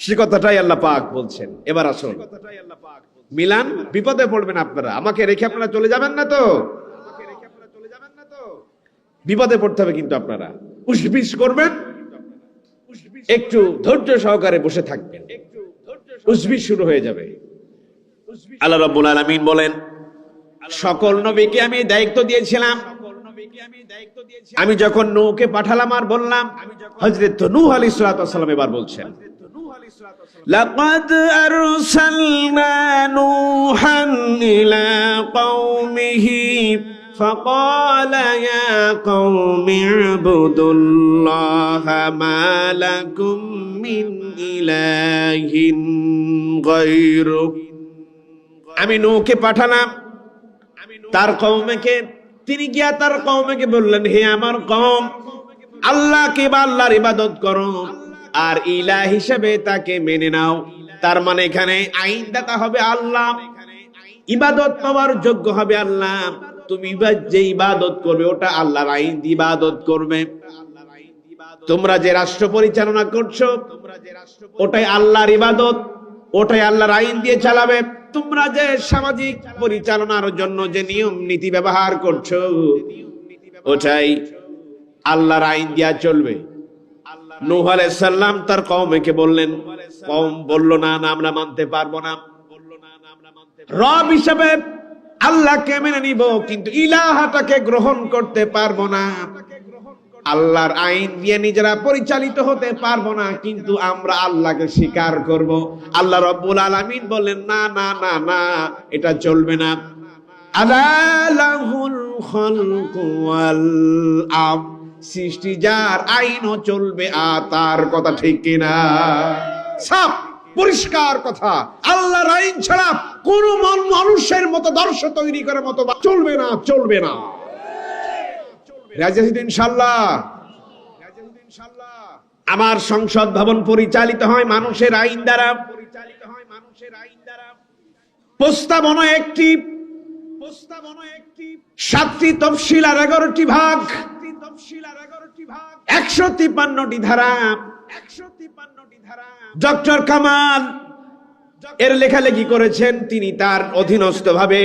সে কথাটাই আল্লাহ পাক বলছেন। এবার আসুন মিলান, বিপদে পড়বেন আপনারা, আমাকে রেখে আপনারা চলে যাবেন না তো? বিপদে পড়তে হবে কিন্তু আপনারা উসবিস করবেন, একটু ধৈর্য সহকারে বসে থাকবেন, উসবিস শুরু হয়ে যাবে। আল্লাহ রাব্বুল আলামিন বলেন, সকল নবীকে আমি দায়িত্ব দিয়েছিলাম। আমি যখন নূহকে পাঠালাম আর বললাম, হযরত নূহ আলাইহিস সালাতু ওয়াস সালাম এবার বলছেন, লাকাদ আরসালনা নূহান ইলা কওমিহি ফাকালা ইয়া কওমি ইবুদুল্লাহা মা লাকুম মিন ইলাহিন গায়রু। আমি নূহকে পাঠালাম তার কওমকে, তিনি গিয়া তার কওমকে বললেন, হে আমার কওম, আল্লাহকে বা আল্লাহর ইবাদত করো আর ইলাহ হিসেবে তাকে মেনে নাও। তার মানে এখানে আইনদাতা হবে আল্লাহ, ইবাদত পাওয়ার যোগ্য হবে আল্লাহ। তুমি যে ইবাদত করবে ওটা আল্লাহর আইন দিয়ে ইবাদত করবে। তোমরা যে রাষ্ট্র পরিচালনা করছো ওটাই আল্লাহর ইবাদত, ওটাই আল্লাহর আইন দিয়ে চালাবে। তোমরা যে সামাজিক পরিচালনার জন্য যে নিয়ম নীতি ব্যবহার করছো ওটাই আল্লাহর আইন দিয়া চলবে। নূহ আলাইহিস সালাম তার কওমকে বললেন, কওম বলল, না না আমরা মানতে পারবো না। রব হিসেবে আল্লাহকে মেনে নিব কিন্তু ইলাহটাকে গ্রহণ করতে পারবো না। আল্লাহর আইন দিয়ে নিজেরা পরিচালিত হতে পারবো না, কিন্তু আমরা আল্লাহকে স্বীকার করব। আল্লাহ রাব্বুল আলামিন বলেন, না না না না, এটা চলবে না। আলা লাহুল খালকু ওয়াল আমর, সৃষ্টি যার, আইনও চলবে আর তার। কথা ঠিক কিনা? সাফ পরিষ্কার কথা। আল্লাহর আইন ছাড়া কোন মানুষের মতো দর্শ তৈরি করার মতো চলবে না, চলবে না। রাজি আছেন ইনশাআল্লাহ? আমার সংসদ ভবন পরিচালিত হয় মানুষের আইন দ্বারা। প্রস্তাবনা একটি, 7টি তফসিল আর 11টি ভাগ, 153টি ধারা। ডক্টর কামাল এর লেখালেখি করেছেন, তিনি তার অধীনস্থ ভাবে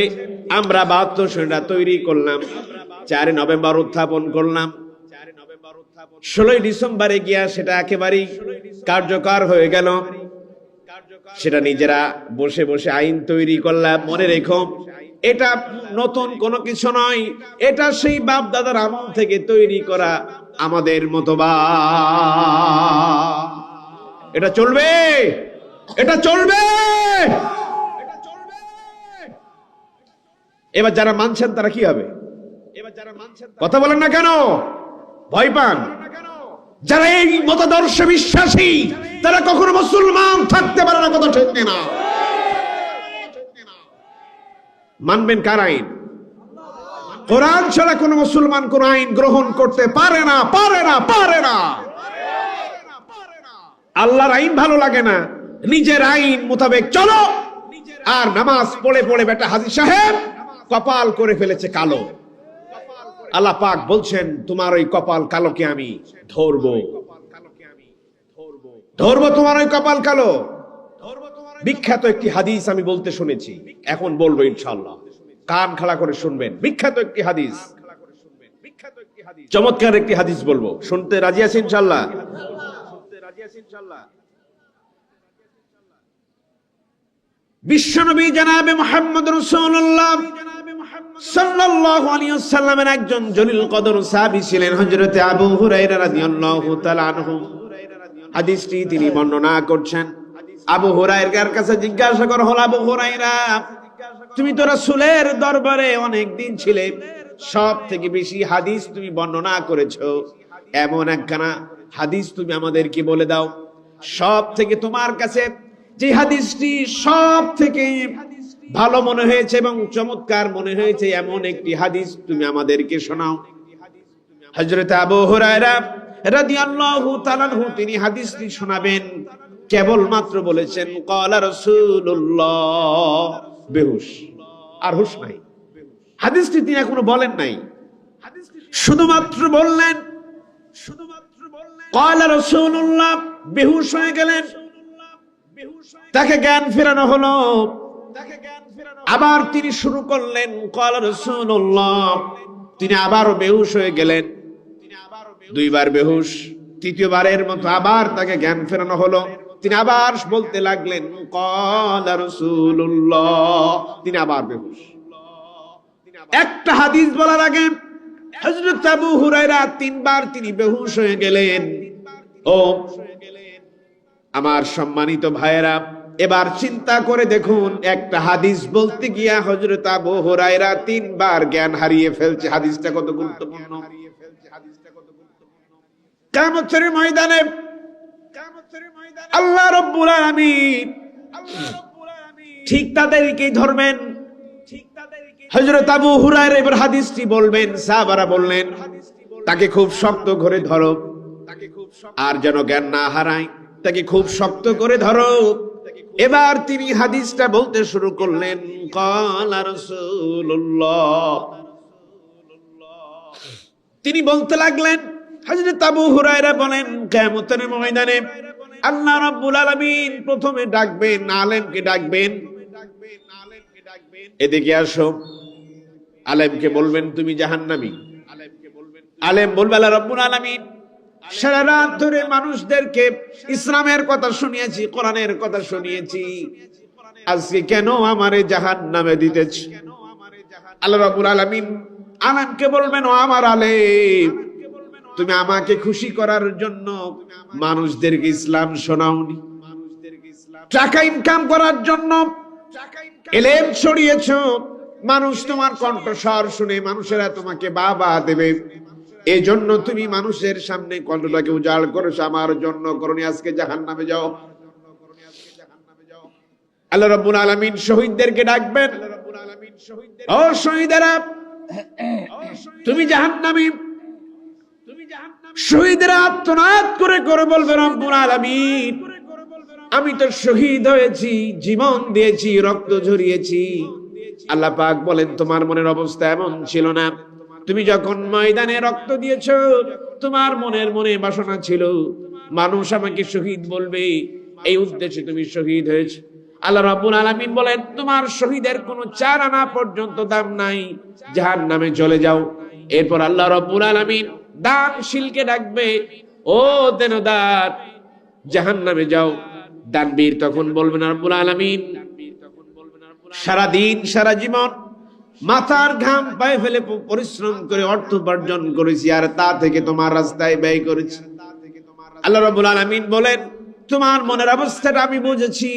আমরা 72 সনটা তৈরি করলাম, 4 নভেম্বর উত্থাপন করলাম। 16 ডিসেম্বরে গিয়া সেটা একেবারেই কার্যকর হয়ে গেল। সেটা নিজেরা বসে বসে আইন তৈরি করলাম। মনে রেখো, এটা নতুন কোনো কিছু নয়, এটা সেই বাপ দাদার আমল থেকে তৈরি করা আমাদের মতবাদ। এটা চলবে, এটা চলবে। এবার যারা মানছেন তারা কি হবে? কথা বলেন না কেন? ভয় পান? যারা এই মতাদর্শে বিশ্বাসী তারা কখনো মুসলমান থাকতে পারে না। কথা ঠিক না? মানবেন কার আইন? কোরআন ছাড়া কোন মুসলমান কোন আইন গ্রহণ করতে পারে না, পারে না, পারে না। আল্লাহর আইন ভালো লাগে না, নিজের আইন মোতাবেক চলো। আর নামাজ পড়ে পড়ে বেটা হাজী সাহেব কপাল করে ফেলেছে কালো। আল্লাহ পাক বলছেন, তোমার ওই কপাল কালোকে আমি ধরবো, ধরবো তোমার ওই কপাল কালো। বিখ্যাত একটি হাদিস আমি বলতে শুনেছি, এখন বলবো ইনশাআল্লাহ, কান খাড়া করে শুনবেন। বিখ্যাত একটি হাদিস, চমৎকার একটি হাদিস বলবো, শুনতে রাজি আছেন ইনশাআল্লাহ? বিশ্বনবী জনাবে মুহাম্মদ রাসূলুল্লাহ সাল্লাল্লাহু আলাইহি ওয়াসাল্লামের একজন জলিল কদর সাহাবী ছিলেন হযরতে আবু হুরায়রা রাদিয়াল্লাহু তাআলা আনহু। হাদিসটি তিনি বর্ণনা করছেন। আবু হুরায়রার কাছে জিজ্ঞাসা করা হলো, আবু হুরায়রা, তুমি তো রাসূলের দরবারে অনেক দিন ছিলে, সব থেকে বেশি হাদিস তুমি বর্ণনা করেছো, এমন একখানা হাদিস তুমি আমাদেরকে বলে দাও। সব থেকে তোমার কাছে যে হাদিসটি সব থেকে ভালো মনে হয়েছে এবং চমৎকার মনে হয়েছে, এমন একটি হাদিস তুমি আমাদেরকে শোনাও। হযরত আবু হুরায়রা রাদিয়াল্লাহু তাআলা আনহু তিনি হাদিসটি শোনাবেন, কেবলমাত্র বলেছেন ক্বালা রাসূলুল্লাহ, বেহুশ, আর হুশ নাই। হাদিসটি তিনি এখনো বলেন নাই, শুধুমাত্র বললেন ক্বালা রাসূলুল্লাহ, বেহুশ হয়ে গেলেন। তাকে জ্ঞান ফেরানো হলো। আবার তিনি শুরু করলেন ক্বালা রাসূলুল্লাহ, তিনি আবারও বেহুশ হয়ে গেলেন। দুইবার বেহুশ, তৃতীয়বারের মতো আবার তাকে জ্ঞান ফেরানো হলো। তিনি আবার বলতে লাগলেন ক্বালা রাসূলুল্লাহ, তিনি আবার বেহুশ। একটা হাদিস বলার আগে হযরত আবু হুরায়রা তিনবার তিনি বেহুশ হয়ে গেলেন। ও আমার সম্মানিত ভাইয়েরা, এবার চিন্তা করে দেখুন, একটা হাদিস বলতে গিয়া হযরত আবু হুরায়রা তিনবার জ্ঞান হারিয়ে ফেলছে। হাদিসটা কত গুরুত্বপূর্ণ। কিয়ামতের ময়দানে আল্লাহ রাব্বুল আলামিন ঠিক তাদেরকেই ধরবেন। হযরত আবু হুরায়রা এবার হাদিসটি বলবেন, সাহাবারা বললেন তাকে খুব শক্ত করে ধরো, আর যেন জ্ঞান না হারায়, তাকে খুব শক্ত করে ধরো। এবার তিনি হাদিসটা বলতে শুরু করলেন ক্বালা রাসূলুল্লাহ, তিনি বলতে লাগলেন। হযরত আবু হুরায়রা বলেন কিয়ামতের ময়দানে আল্লাহ রাব্বুল আলামিন প্রথমে ডাকবেন, আলেমকে ডাকবেন, এদিকে আসো। আলেমকে বলবেন তুমি জাহান্নামী। আলেম বলবে আল্লাহ রাব্বুল আলামিন সারা রাত ধরে মানুষদেরকে ইসলামের কথা শুনিয়েছি, কোরআনের কথা শুনিয়েছি, আজকে কেন আমারে জাহান্নামে দিতেছ? আল্লাহ রাব্বুল আলামিন আলেমকে বলবেন, ও আমার আলেম, তুমি আমাকে খুশি করার জন্য মানুষদেরকে ইসলাম শোনাওনি, টাকা ইনকাম করার জন্য ইলম ছড়িয়েছো, মানুষ তোমার কণ্ঠস্বর শুনে মানুষেরা তোমাকে বাবা দেবে, এই জন্য তুমি মানুষের সামনে কণ্ঠটাকে উজাড় করেছো, আমার জন্য করনি, আজকে জাহান্নামে যাও। আল্লাহ রাব্বুল আলামিন শহীদদেরকে ডাকবেন, ও শহীদেরা তুমি জাহান্নামী। শহীদরা আত্মনাদ করে করে বলবে রব্বুল আলামিন আমি তো শহীদ হয়েছি, জীবন দিয়েছি, রক্ত ঝরিয়েছি। আল্লাহ পাক বলেন তোমার মনের অবস্থা এমন ছিল না, তুমি যখন ময়দানে রক্ত দিয়েছো তোমার মনে বাসনা ছিল মানুষ আমাকে শহীদ বলবে, এই উদ্দেশ্যে তুমি শহীদ হয়েছে। আল্লাহ রাব্বুল আলামিন বলেন তোমার শহীদের কোনো 4 আনা পর্যন্ত দাম নাই, জাহান্নামে চলে যাও। এরপর আল্লাহ রাব্বুল আলামিন দানশীলকে ডাকবে, ও দেনদার জাহান্নামে যাও। দানবীর তখন বলবেন রাব্বুল আলামিন সারা দিন সারা জীবন মাথার ঘাম পায়ে ফেলে পরিশ্রম করে অর্থ উপার্জন করেছি, আর তা থেকে তোমার রাস্তায় ব্যয় করেছি। আল্লাহ রাব্বুল আলামিন বলেন তোমার মনের অবস্থাটা আমি বুঝেছি,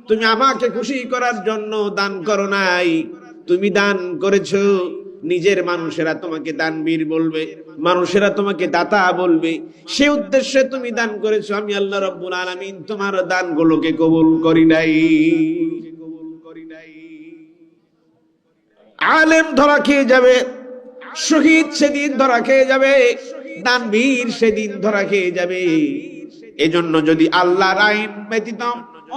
তুমি আমাকে খুশি করার জন্য দান করো নাই, তুমি দান করেছো নিজের মানুষেরা তোমাকে দানবীর বলবে, মানুষেরা তোমাকে দাতা বলবে, সে উদ্দেশ্যে তুমি দান করেছো। আমি আল্লাহ রাব্বুল আলামিন তোমার দানগুলোকে কবুল করি নাই। আলেম ধরা খেয়ে যাবে, শহীদ সেদিন ধরা খেয়ে যাবে, দানবীর সেদিন ধরা খেয়ে যাবে। এজন্য যদি আল্লাহর আইন ব্যতীত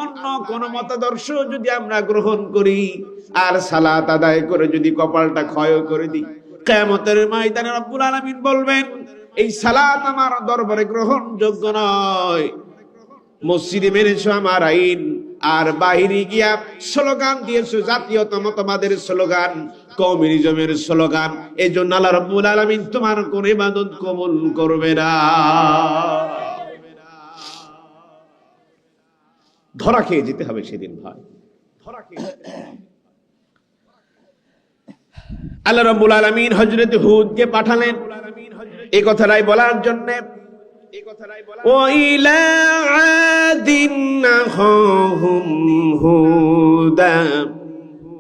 অন্য কোন মতাদর্শ যদি আমরা গ্রহণ করি আর সালাত আদায় করে যদি কপালটা ক্ষয় করে দিই, কিয়ামতের ময়দানে রব্বুল আলামিন বলবেন এই সালাত আমার দরবারে গ্রহণযোগ্য নয়। মসজিদে মেনেছো আমার আইন, আর বাহিরে গিয়া স্লোগান দিয়েছো জাতীয়ত মতবাদের স্লোগান, কমিউনিজমের স্লোগান, এই জন্য আল্লাহ রাব্বুল আলামিন তোমার কোন ইবাদত কবুল করবে না। ধরা খেয়ে যেতে হবে সেদিন ভাই, ধরা খেয়ে আল্লাহ রাব্বুল আলামিন হযরত হুদকে পাঠালেন এই কথাটাই বলার জন্য। وَإِلَى عَادٍ أَخَاهُمْ هُودًا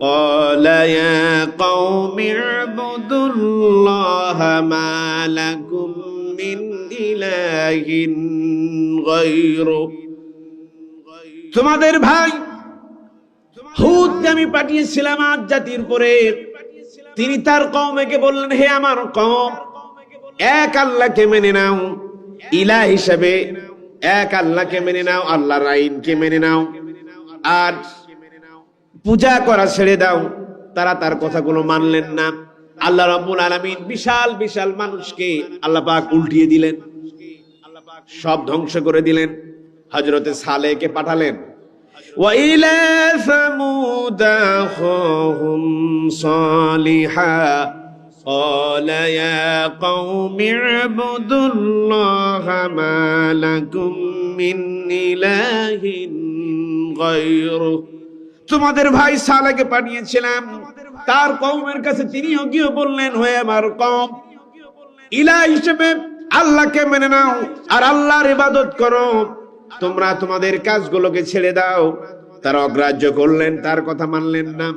قَالَ يَا قَوْمِ اعْبُدُوا اللَّهَ مَا لَكُمْ مِنْ إِلَٰهٍ غَيْرُهُ। তোমাদের ভাই হুদকে আমি পাঠিয়েছিলাম আদ জাতির উপরে, তিনি তার কওমকে বললেন হে আমার কওম, এক আল্লাহকে মেনে নাও, ইলাহ হিসাবে এক আল্লাহকে মেনে নাও, আল্লাহর আইনকে মেনে নাও, আর পূজা করা ছেড়ে দাও। তারা তার কথাগুলো মানলেন না। আল্লাহ রাব্বুল আলামিন বিশাল বিশাল মানুষকে আল্লাহ পাক উল্টিয়ে দিলেন, সব ধ্বংস করে দিলেন। হযরতে সালেহকে পাঠালেন, وإلى ثمود أخاهم صالحا قال يا قوم اعبدوا الله ما لكم من إله غيره তোমাদের ভাই সালেহকে পাঠিয়েছিলাম তার কওমের কাছে, তিনিও গিয়ে বললেন, হে আমার কওম, ইলাহ হিসেবে আল্লাহকে মেনে নাও আর আল্লাহর ইবাদত করো, তোমরা তোমাদের কাজগুলোকে ছেড়ে দাও। তারা অগ্রাহ্য করলেন, তার কথা মানলেন না।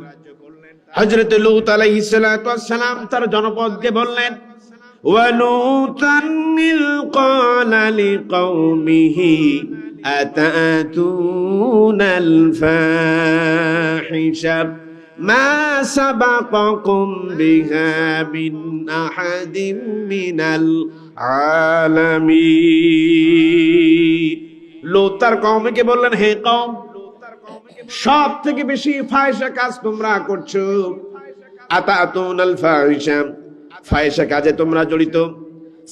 হযরত লূত আলাইহিস সালাতু ওয়াস সালাম তার জনপদকে বললেন, ওয়া লূতান ইয ক্বালা লিকাওমিহি আতাতুনাল ফাহিশা মা সাবাকাকুম বিহা মিন আহাদিন মিনাল আলামিন। লূত তার কওমকে বললেন, হে কওম, সব থেকে বেশি ফাহিশা কাজ তোমরা করছো। আতাতুনাল ফাহিশা, ফাহিশা কাজে তোমরা জড়িত।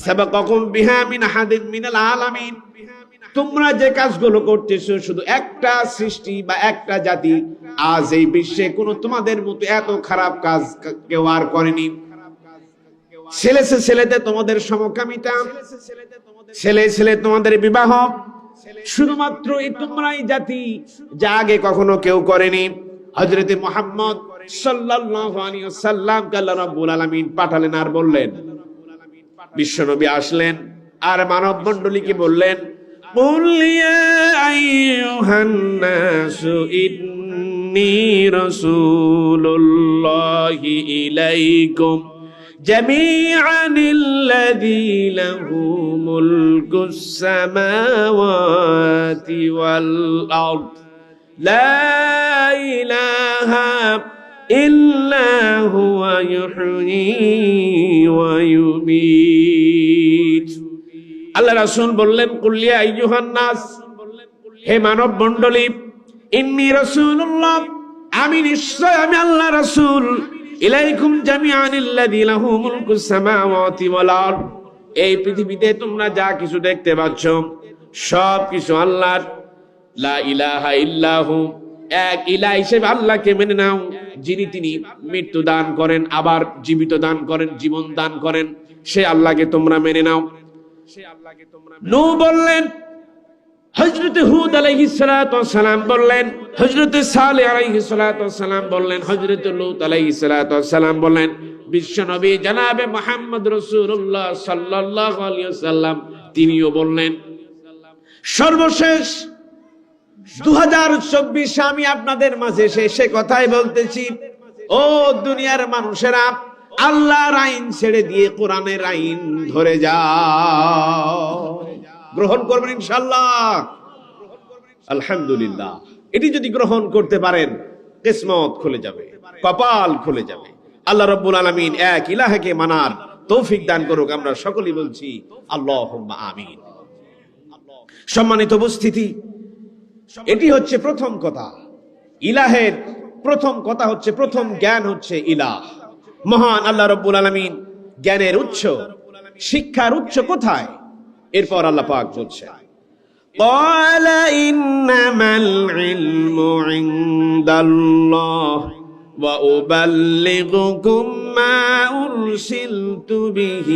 সাবাকাকুম বিহা মিন আহাদিন মিনাল আলামিন, তোমরা যে কাজগুলো করতেছো শুধু একটা সৃষ্টি বা একটা জাতি আজ এই বিশ্বে কোন তোমাদের মতো এত খারাপ কাজ কেউ আর করেনি। ছেলেতে তোমাদের সমকামিতা, ছেলে তোমাদের বিবাহ, শুধুমাত্র এই তোমরাই জাতি যা আগে কখনো কেউ করেনি। হযরত মুহাম্মদ সাল্লাল্লাহু আলাইহি ওয়াসাল্লামকে আল্লাহ রাব্বুল আলামিন পাঠালেন আর বললেন, বিশ্বনবী আসলেন আর মানব মণ্ডলীকে বললেন, قل يا أيها الناس إني رسول الله إليكم جميعا الذي له ملك السماوات والأرض لا إله إلا هو يحيي ويميت। আল্লাহ রাসূল বললেন, কুল ইয়া আইয়ুহান নাস, হে মানব মণ্ডলী, ইন্নী রাসূলুল্লাহ, আমি নিশ্চয় আমি আল্লাহ রাসূল, ইলাইকুম জামিআনিল্লাযী লাহু মুলকুস সামাওয়াতি ওয়াল আরদ, এই পৃথিবীতে তোমরা যা কিছু দেখতে পাচ্ছ সব কিছু আল্লাহর। লা ইলাহা ইল্লাহু, এক ইলাহ হিসেবে আল্লাহকে মেনে নাও, যিনি তিনি মৃত্যু দান করেন আবার জীবিত দান করেন, জীবন দান করেন, সে আল্লাহকে তোমরা মেনে নাও। নূহ বললেন, হযরত হুদ আলাইহিস সালাতু ওয়াস সালাম বললেন, হযরত সালেহ আলাইহিস সালাতু ওয়াস সালাম বললেন, হযরত লূত আলাইহিস সালাতু ওয়াস সালাম বললেন, বিশ্বনবী জনাবে মুহাম্মদ রাসূলুল্লাহ সাল্লাল্লাহু আলাইহি ওয়াসাল্লাম তিনিও বললেন। সর্বশেষ 2024 আমি আপনাদের মাঝে সে কথাই বলতেছি, ও দুনিয়ার মানুষেরা, আল্লাহর আইন ছেড়ে দিয়ে কোরআনের আইন ধরে যাও, গ্রহণ করবেন ইনশাআল্লাহ। আলহামদুলিল্লাহ, এটি যদি গ্রহণ করতে পারেন কিসমত খুলে যাবে, কপাল খুলে যাবে। আল্লাহ রাব্বুল আলামিন এক ইলাহকে মানার তৌফিক দান করুক। আমরা সকলেই বলছি আল্লাহুম্মা আমিন। সম্মানিত উপস্থিতি, এটি হচ্ছে প্রথম কথা। ইলাহের প্রথম কথা হচ্ছে, প্রথম জ্ঞান হচ্ছে ইলাহ। মহান আল্লাহ রাব্বুল আলামিন জ্ঞানের উৎস, শিক্ষার উৎস কোথায়? এরপর আল্লাহ পাক বলছেন, قال إنما العلم عند الله وأبلغكم ما أرسلت به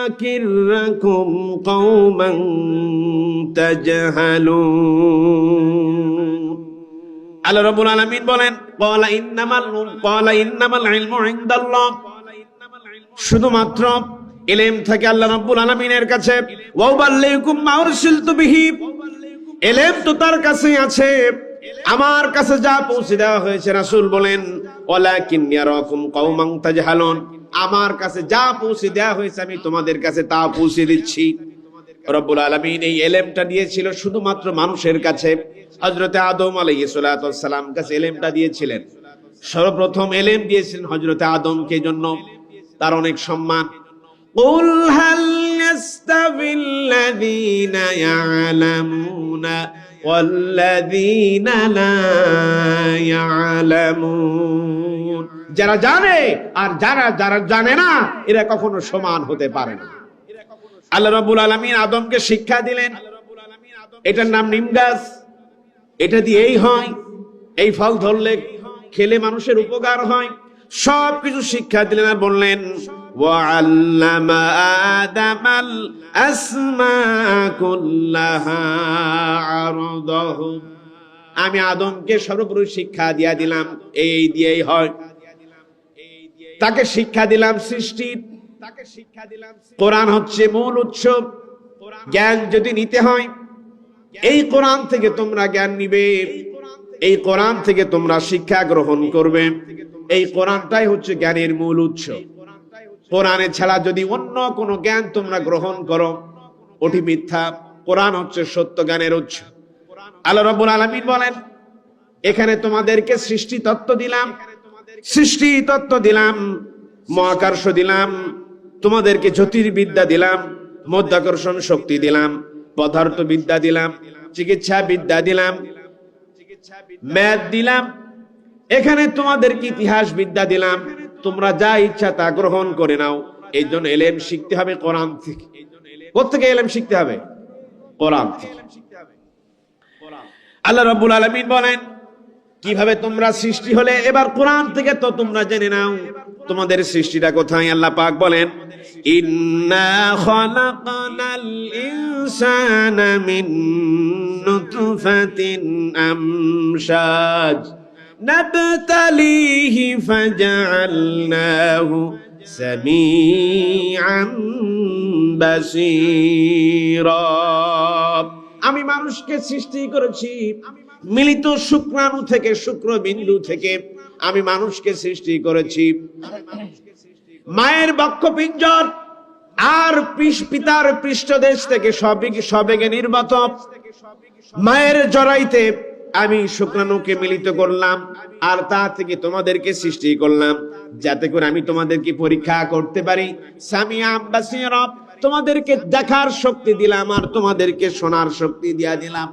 ولكنكم قوما تجهلون। আল্লাহ রাব্বুল আলামিন বলেন, قال إنما العلم عند الله, শুধুমাত্র ইলম থাকে আল্লাহ রাব্বুল আলামিনের কাছে। ওয়া উবাল্লিগুকুম মা উরসিলতু বিহি, ইলম তো তার কাছে আছে, আমার কাছে যা পৌঁছে দেওয়া হয়েছে। রাসূল বলেন, ওয়ালাকিন ইয়ারাকুম কওমান তাজহালুন, আমার কাছে যা পৌঁছে দেওয়া হয়েছে আমি তোমাদের কাছে তা পৌঁছে দিচ্ছি। রব্বুল আলামিন এই ইলমটা দিয়েছিল শুধুমাত্র মানুষের কাছে। হযরত আদম আলাইহিস সালাতু ওয়াস সালাম কাছে ইলমটা দিয়েছিলেন। সর্বপ্রথম ইলম দিয়েছিলেন হযরত আদমকে জন্য, তার অনেক সম্মান। কুল হাল ইয়াস্তাবিল্লাযীনা ইয়ালামুনা ওয়াল্লাযীনা লা ইয়ালামুন, যারা জানে আর যারা জানে না, এরা কখনো সমান হতে পারে না। আল্লাহ রাব্বুল আলামিন আদমকে শিক্ষা দিলেন, এটার নাম নিম গাছ, এটা দিয়েই হয়, এই ফল ধরলে খেলে মানুষের উপকার হয়। সবকিছু শিক্ষা দিলেন আর বললেন ওয়াল্লামা আদামাল আসমা কুল্লাহা আরদাহুম, আমি আদমকে সর্বোপরি শিক্ষা দিয়া দিলাম, এই দিয়েই হয়। তাকে শিক্ষা দিলাম সৃষ্টির, কোরআন হচ্ছে মূল উৎস। জ্ঞান যদি নিতে হয় এই কোরআন থেকে তোমরা জ্ঞান নিবে, এই কোরআন থেকে তোমরা শিক্ষা গ্রহণ করবে। এই কোরআনটাই হচ্ছে জ্ঞানের মূল উৎস। কোরআনে ছাড়া যদি অন্য কোনো জ্ঞান তোমরা গ্রহণ করো ওটি মিথ্যা। কোরআন হচ্ছে সত্য জ্ঞানের উৎস। আল্লাহ রাব্বুল আলামিন বলেন এখানে তোমাদেরকে সৃষ্টি তত্ত্ব দিলাম, সৃষ্টি তত্ত্ব দিলাম, মহাকর্ষ দিলাম, তোমাদেরকে জ্যোতির্বিদ্যা দিলাম, মধ্যাকর্ষণ শক্তি দিলাম, পদার্থ বিদ্যা দিলাম, চিকিৎসা বিদ্যা দিলাম, ম্যাথ দিলাম, এখানে তোমাদেরকে ইতিহাস বিদ্যা দিলাম। তোমরা যা ইচ্ছা তা গ্রহণ করে নাও। এই জন্য এলেম শিখতে হবে কোরআন থেকে। কোত্থেকে এলেম শিখতে হবে? কোরআন থেকে। আল্লাহ রাব্বুল আলামিন বলেন কিভাবে তোমরা সৃষ্টি হলে, এবার কোরআন থেকে তো তোমরা জেনে নাও তোমাদের সৃষ্টিটা কোথায়। আল্লাহ পাক বলেন ইন্না খালাকনাল ইনসানা মিন নুতফাতিন আমশাজ নাবতালিহি ফাজআলনাহু সামিআন বাসীরা। আমি মানুষকে সৃষ্টি করেছি মিলিত শুক্রাণু থেকে, শুক্রবিন্দু থেকে আমি মানুষকে সৃষ্টি করেছি। মায়ের বক্ষপিঞ্জর আর পিতার পৃষ্ঠদেশ থেকে সবেগে নির্গত মায়ের জরাইতে আমি শুক্রাণুকে মিলিত করলাম, আর তা থেকে তোমাদেরকে সৃষ্টি করলাম যাতে করে আমি তোমাদেরকে পরীক্ষা করতে পারি। সামিআম বাসীরা, তোমাদেরকে দেখার শক্তি দিলাম আর তোমাদেরকে শোনার শক্তি দিয়া দিলাম।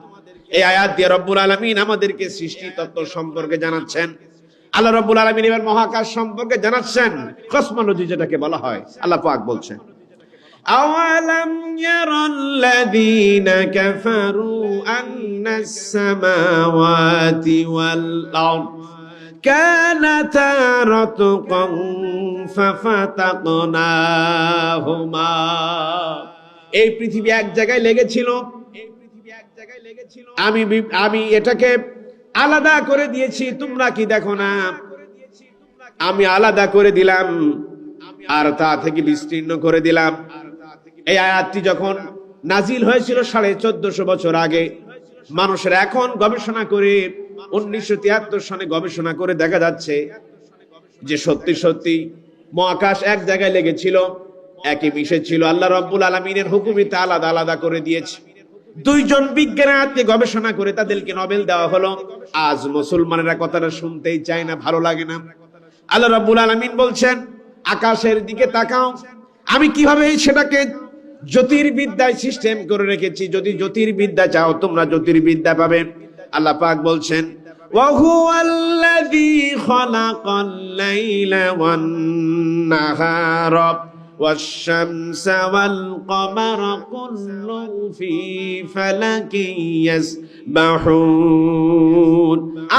এই আয়াত দিয়ে রব্বুল আলামিন আমাদেরকে সৃষ্টি তত্ত্ব সম্পর্কে জানাচ্ছেন। আল্লাহ রব্বুল আলামিন এবার মহাকাশ সম্পর্কে জানাচ্ছেন, কসমোলজি যেটাকে বলা হয়। আল্লাহ পাক বলছেন আওয়ালাম ইয়ারাল্লাযীনা কাফারু আন্নাস সামাওয়াতি ওয়াল আরদ কানাতা রাতকান ফাফাতাকনাহুমা। এই পৃথিবী এক জায়গায় লেগেছিল, আমি এটাকে আলাদা করে দিয়েছি, তোমরা কি দেখো না? আমি আলাদা করে দিলাম আর তা থেকে বিস্তীর্ণ করে দিলাম। এই আয়াতটি যখন নাজিল হয়েছিল 1450 বছর আগে, মানুষের এখন গবেষণা করে 1973 সনে গবেষণা করে দেখা যাচ্ছে যে সত্যি সত্যি মহাকাশ এক জায়গায় লেগেছিল, একই মিশেছিল। আল্লাহ রাব্বুল আলামিনের হুকুমে তা আলাদা আলাদা করে দিয়েছে। দুইজন বিজ্ঞানী গবেষণা করে তাদেরকে নোবেল দেওয়া হলো। আজ মুসলমানেরা কথাটা শুনতেই চায় না, ভালো লাগে না। আল্লাহ রাব্বুল আলামিন বলছেন আকাশের দিকে তাকাও, আমি কিভাবে সেটাকে জ্যোতির্বিদ্যায় সিস্টেম করে রেখেছি। যদি জ্যোতির্বিদ্যা চাও তোমরা জ্যোতির্বিদ্যা পাবে। আল্লাহ পাক বলছেন ওয়া হুয়াল্লাযী খালাকাল লাইলা ওয়ান নাহারা والشمس والقمر كل في فلك يسبحون।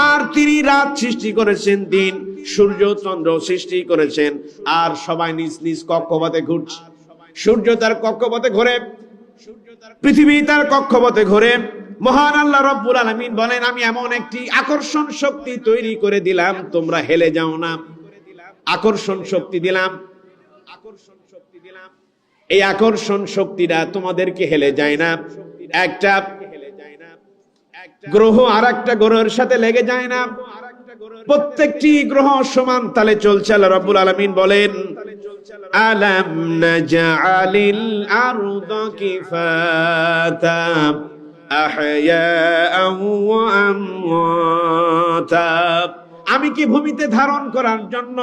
আর তিনি রাত সৃষ্টি করেছেন, দিন, সূর্য, চন্দ্র সৃষ্টি করেছেন, আর সবাই নিজ নিজ কক্ষপথে ঘুরছে। সূর্য তার কক্ষপথে ঘোরে, পৃথিবী তার কক্ষপথে ঘোরে। মহান আল্লাহ রাব্বুল আলামিন বলেন আমি এমন একটি আকর্ষণ শক্তি তৈরি করে দিলাম তোমরা হেলে যাও না। আকর্ষণ শক্তি দিলাম, এই আকর্ষণ শক্তিটা তোমাদেরকে হেলে যায় না। একটা গ্রহ আর একটা গ্রহের সাথে লেগে যায় না, প্রত্যেকটি গ্রহ সমান তালে চলছে। আল্লাহ রাব্বুল আলামিন বলেন আলাম নাজআলিল আরদা কিফাতা আহয়াআন ওয়া আমওয়াতা। আমি কি ভূমিতে ধারণ করার জন্য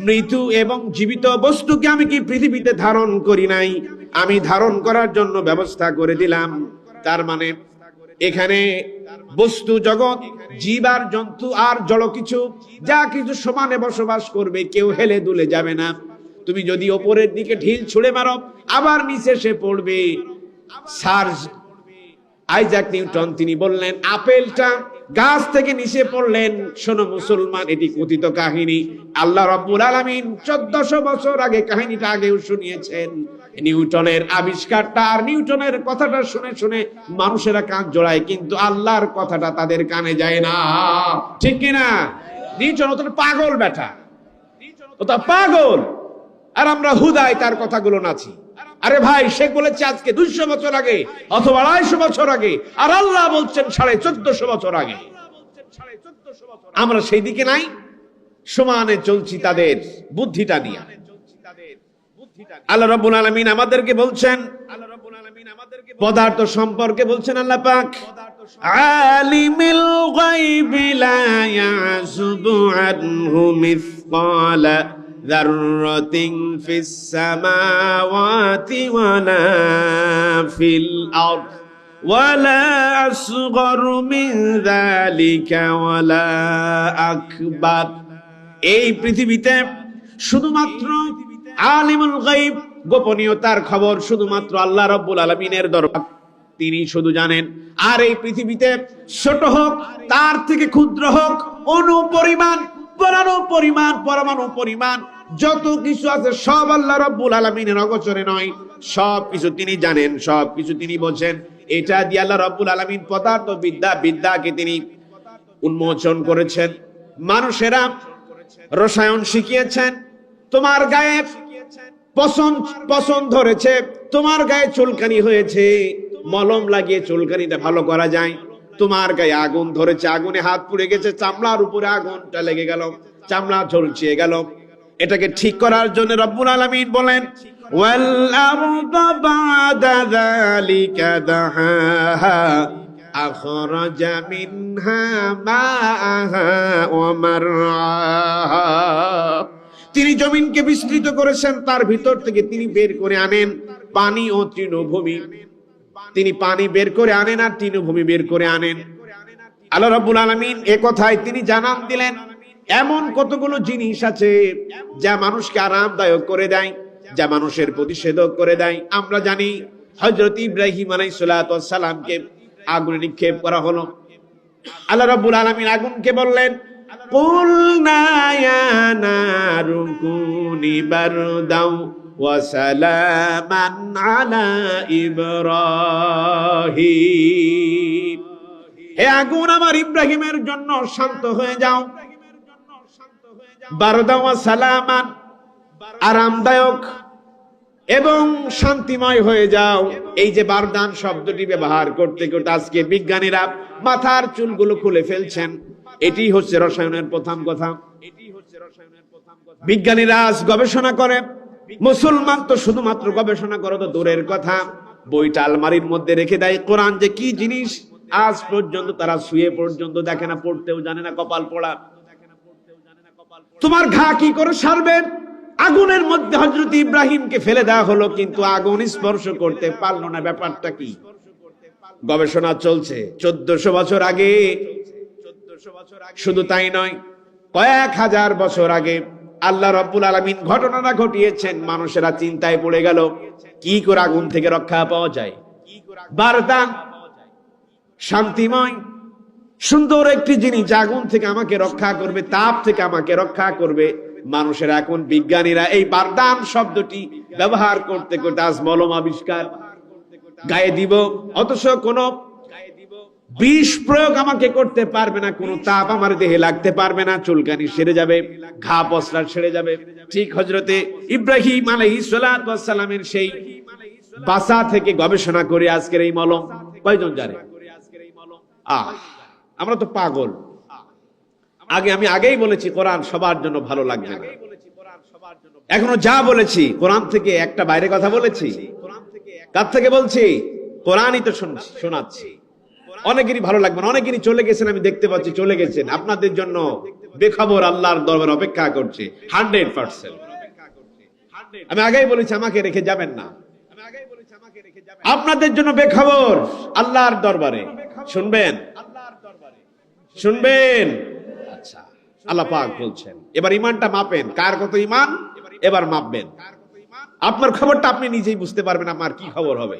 মৃত্যু এবং জীবিত বস্তুকে আমি কি পৃথিবীতে ধারণ করি নাই? আমি ধারণ করার জন্য ব্যবস্থা করে দিলাম। তার মানে এখানে বস্তু জগৎ, জীব আর জন্তু আর জড় কিছু যা কিছু সমানে বসবাস করবে, কেউ হেলে দুলে যাবে না। তুমি যদি ওপরের দিকে ঢিল ছুঁড়ে মারো আবার নিচে এসে পড়বে। সার্জ আইজাক নিউটন তিনি বললেন আপেলটা গাছ থেকে নিচে পড়লেন। শোনো মুসলমান, এটি কথিত কাহিনী। আল্লাহ রাব্বুল আলামিন 1400 বছর আগে কাহিনীটা আগেও শুনিয়েছেন। নিউটনের আবিষ্কারটা আর নিউটনের কথাটা শুনে শুনে মানুষেরা কান জোড়ায়, কিন্তু আল্লাহর কথাটা তাদের কানে যায় না, ঠিক কিনা? নিউটন তো পাগল বেটা, ওটা পাগল, আর আমরা হুদায় তার কথাগুলো নাচি। আরে ভাই, শেখ বলেছে আজকে 200 বছর আগে অথবা 250 বছর আগে, আর আল্লাহ বলছেন 1450 বছর আগে। আমরা সেই দিকে নাই, সমানে চলছি তাদের বুদ্ধিটা নিয়ে। আল্লাহ রাব্বুল আলামিন আমাদেরকে বলছেন, পদার্থ সম্পর্কে বলছেন আল্লাহ পাক, আলিমিল গায়বি লা ইয়াযুবু আনহু মিসকালা যাররাতিন ফিস সামাওয়াতি ওয়ালা ফিল আরদ ওয়ালা আসগরু মিন যালিকা ওয়ালা আকবার। এই পৃথিবীতে শুধুমাত্র আলিমুল গায়ব, গোপনীয়তার খবর শুধুমাত্র আল্লাহ রাব্বুল আলামিনের দরবার, তিনি শুধু জানেন। আর এই পৃথিবীতে ছোট হোক, তার থেকে ক্ষুদ্র হোক, অণু পরিমাণ, পরমাণু পরিমাণ যত কিছু আছে সব আল্লাহ রাব্বুল আলামিনের অগোচরে নয়, সব কিছু তিনি জানেন, সব কিছু তিনি বোঝেন। এটা দিয়ে আল্লাহ রাব্বুল আলামিন বিদ্যাকে তিনি উন্মোচন করেছেন। মানুষেরা রসায়ন শিখিয়েছেন। তোমার গায়ে পছন্দ ধরেছে, তোমার গায়ে চুলকানি হয়েছে, মলম লাগিয়ে চুলকানিটা ভালো করা যায়। তোমার গায়ে আগুন ধরেছে, আগুনে হাত পুড়ে গেছে, চামড়ার উপরে আগুনটা লেগে গেল, চামড়া ঝলসে গেল। এটাকে ঠিক করার জন্য রব্বুল আলামিন বলেন, ওয়াল আরদা বাদা যালিকা দাহাহা আখরাজা মিনহা মাআহা ওয়া মারআহা। তিনি জমিনকে বিস্তৃত করেছেন, তার ভিতর থেকে তিনি বের করে আনেন পানি ও তৃণভূমি। তিনি পানি বের করে আনেন আর তৃণভূমি বের করে আনেন। আল্লাহ রাব্বুল আলামিন এ কথায় তিনি জানান দিলেন, এমন কতগুলো জিনিস আছে যা মানুষকে আরামদায়ক করে দেয়, যা মানুষের প্রতিষেধক করে দেয়। আমরা জানি হযরত ইব্রাহিম আলাইহিস সালাতু ওয়াস সালামকে আগুনে নিক্ষেপ করা হলো। আল্লাহ রাব্বুল আলামিন আগুনকে বললেন, কুলনা ইয়া নারু কুনি বারদাও ওয়া সালামান আলা ইব্রাহিম। হে আগুন, আমার ইব্রাহিমের জন্য শান্ত হয়ে যাও, বারদাও ওয়া সালামান, আরামদায়ক এবং শান্তিময় হয়ে যাও। এই যে বারদান শব্দটি ব্যবহার করতে করতে আজকে বিজ্ঞানীরা মাথার চুলগুলো খুলে ফেলছেন। এটি হচ্ছে রসায়নের প্রথম কথা। বিজ্ঞানীরা আজ গবেষণা করে, মুসলমান তো শুধুমাত্র গবেষণা করে তো দূরের কথা, বইটা আলমারির মধ্যে রেখে দেয়। কোরআন যে কি জিনিস আজ পর্যন্ত তারা শুয়ে পর্যন্ত দেখে না, পড়তেও জানে না, কপাল পোড়া। তোমার ঘা কি করে সারবেন? আগুনের মধ্যে হযরত ইব্রাহিমকে ফেলে দেওয়া হলো, কিন্তু আগুন স্পর্শ করতে পারলো না। ব্যাপারটা কি? গবেষণা চলছে 1400 বছর আগে। শুধু তাই নয়, কয়েক হাজার বছর আগে আল্লাহ রাব্বুল আলামিন ঘটনাটা ঘটিয়েছেন। মানুষেরা চিন্তায় পড়ে গেল, কি করে আগুন থেকে রক্ষা পাওয়া যায়। বারদান শান্তিময় সুন্দর একটি জিনিস, আগুন থেকে আমাকে রক্ষা করবে, তাপ থেকে আমাকে রক্ষা করবে। মানুষেরা এখন, বিজ্ঞানীরা এই বারদান শব্দটি ব্যবহার করতে করতে আজ মলম আবিষ্কার, গায়ে দিব, অথচ কোন বিষ প্রয়োগ আমাকে করতে পারবে না, কোন তাপ আমার দেহে লাগতে পারবে না, চুলকানি সেরে যাবে, ঘা পসরা সেরে যাবে। ঠিক হযরতে ইব্রাহিম আলাইহিস সালাতু ওয়াস সালামের সেই বাসা থেকে গবেষণা করে আজকের এই মলম। কয়জন জানে? আমরা তো পাগল। আমি আগেই বলেছি, কোরআন সবার জন্য ভালো লাগবে না। এখনো যা বলেছি কোরআন থেকে একটা বাইরে কথা বলেছি? কার থেকে বলছি? কোরআনই তো শোনাচ্ছি। অনেকেরই ভালো লাগবে না, অনেকেরই চলে গেছেন, আমি দেখতে পাচ্ছি চলে গেছেন। আপনাদের জন্য বেখবর আল্লাহর দরবারে অপেক্ষা করছে 100%। আমি আগেই বলেছি আমাকে রেখে যাবেন না। আপনাদের জন্য বেখবর আল্লাহর দরবারে। শুনবেন? আচ্ছা, আল্লাহ পাক বলছেন, এবার ইমানটা মাপেন, কার কত ইমান এবার মাপবেন। আপনার খবরটা আপনি নিজেই বুঝতে পারবেন, আমার কি খবর হবে।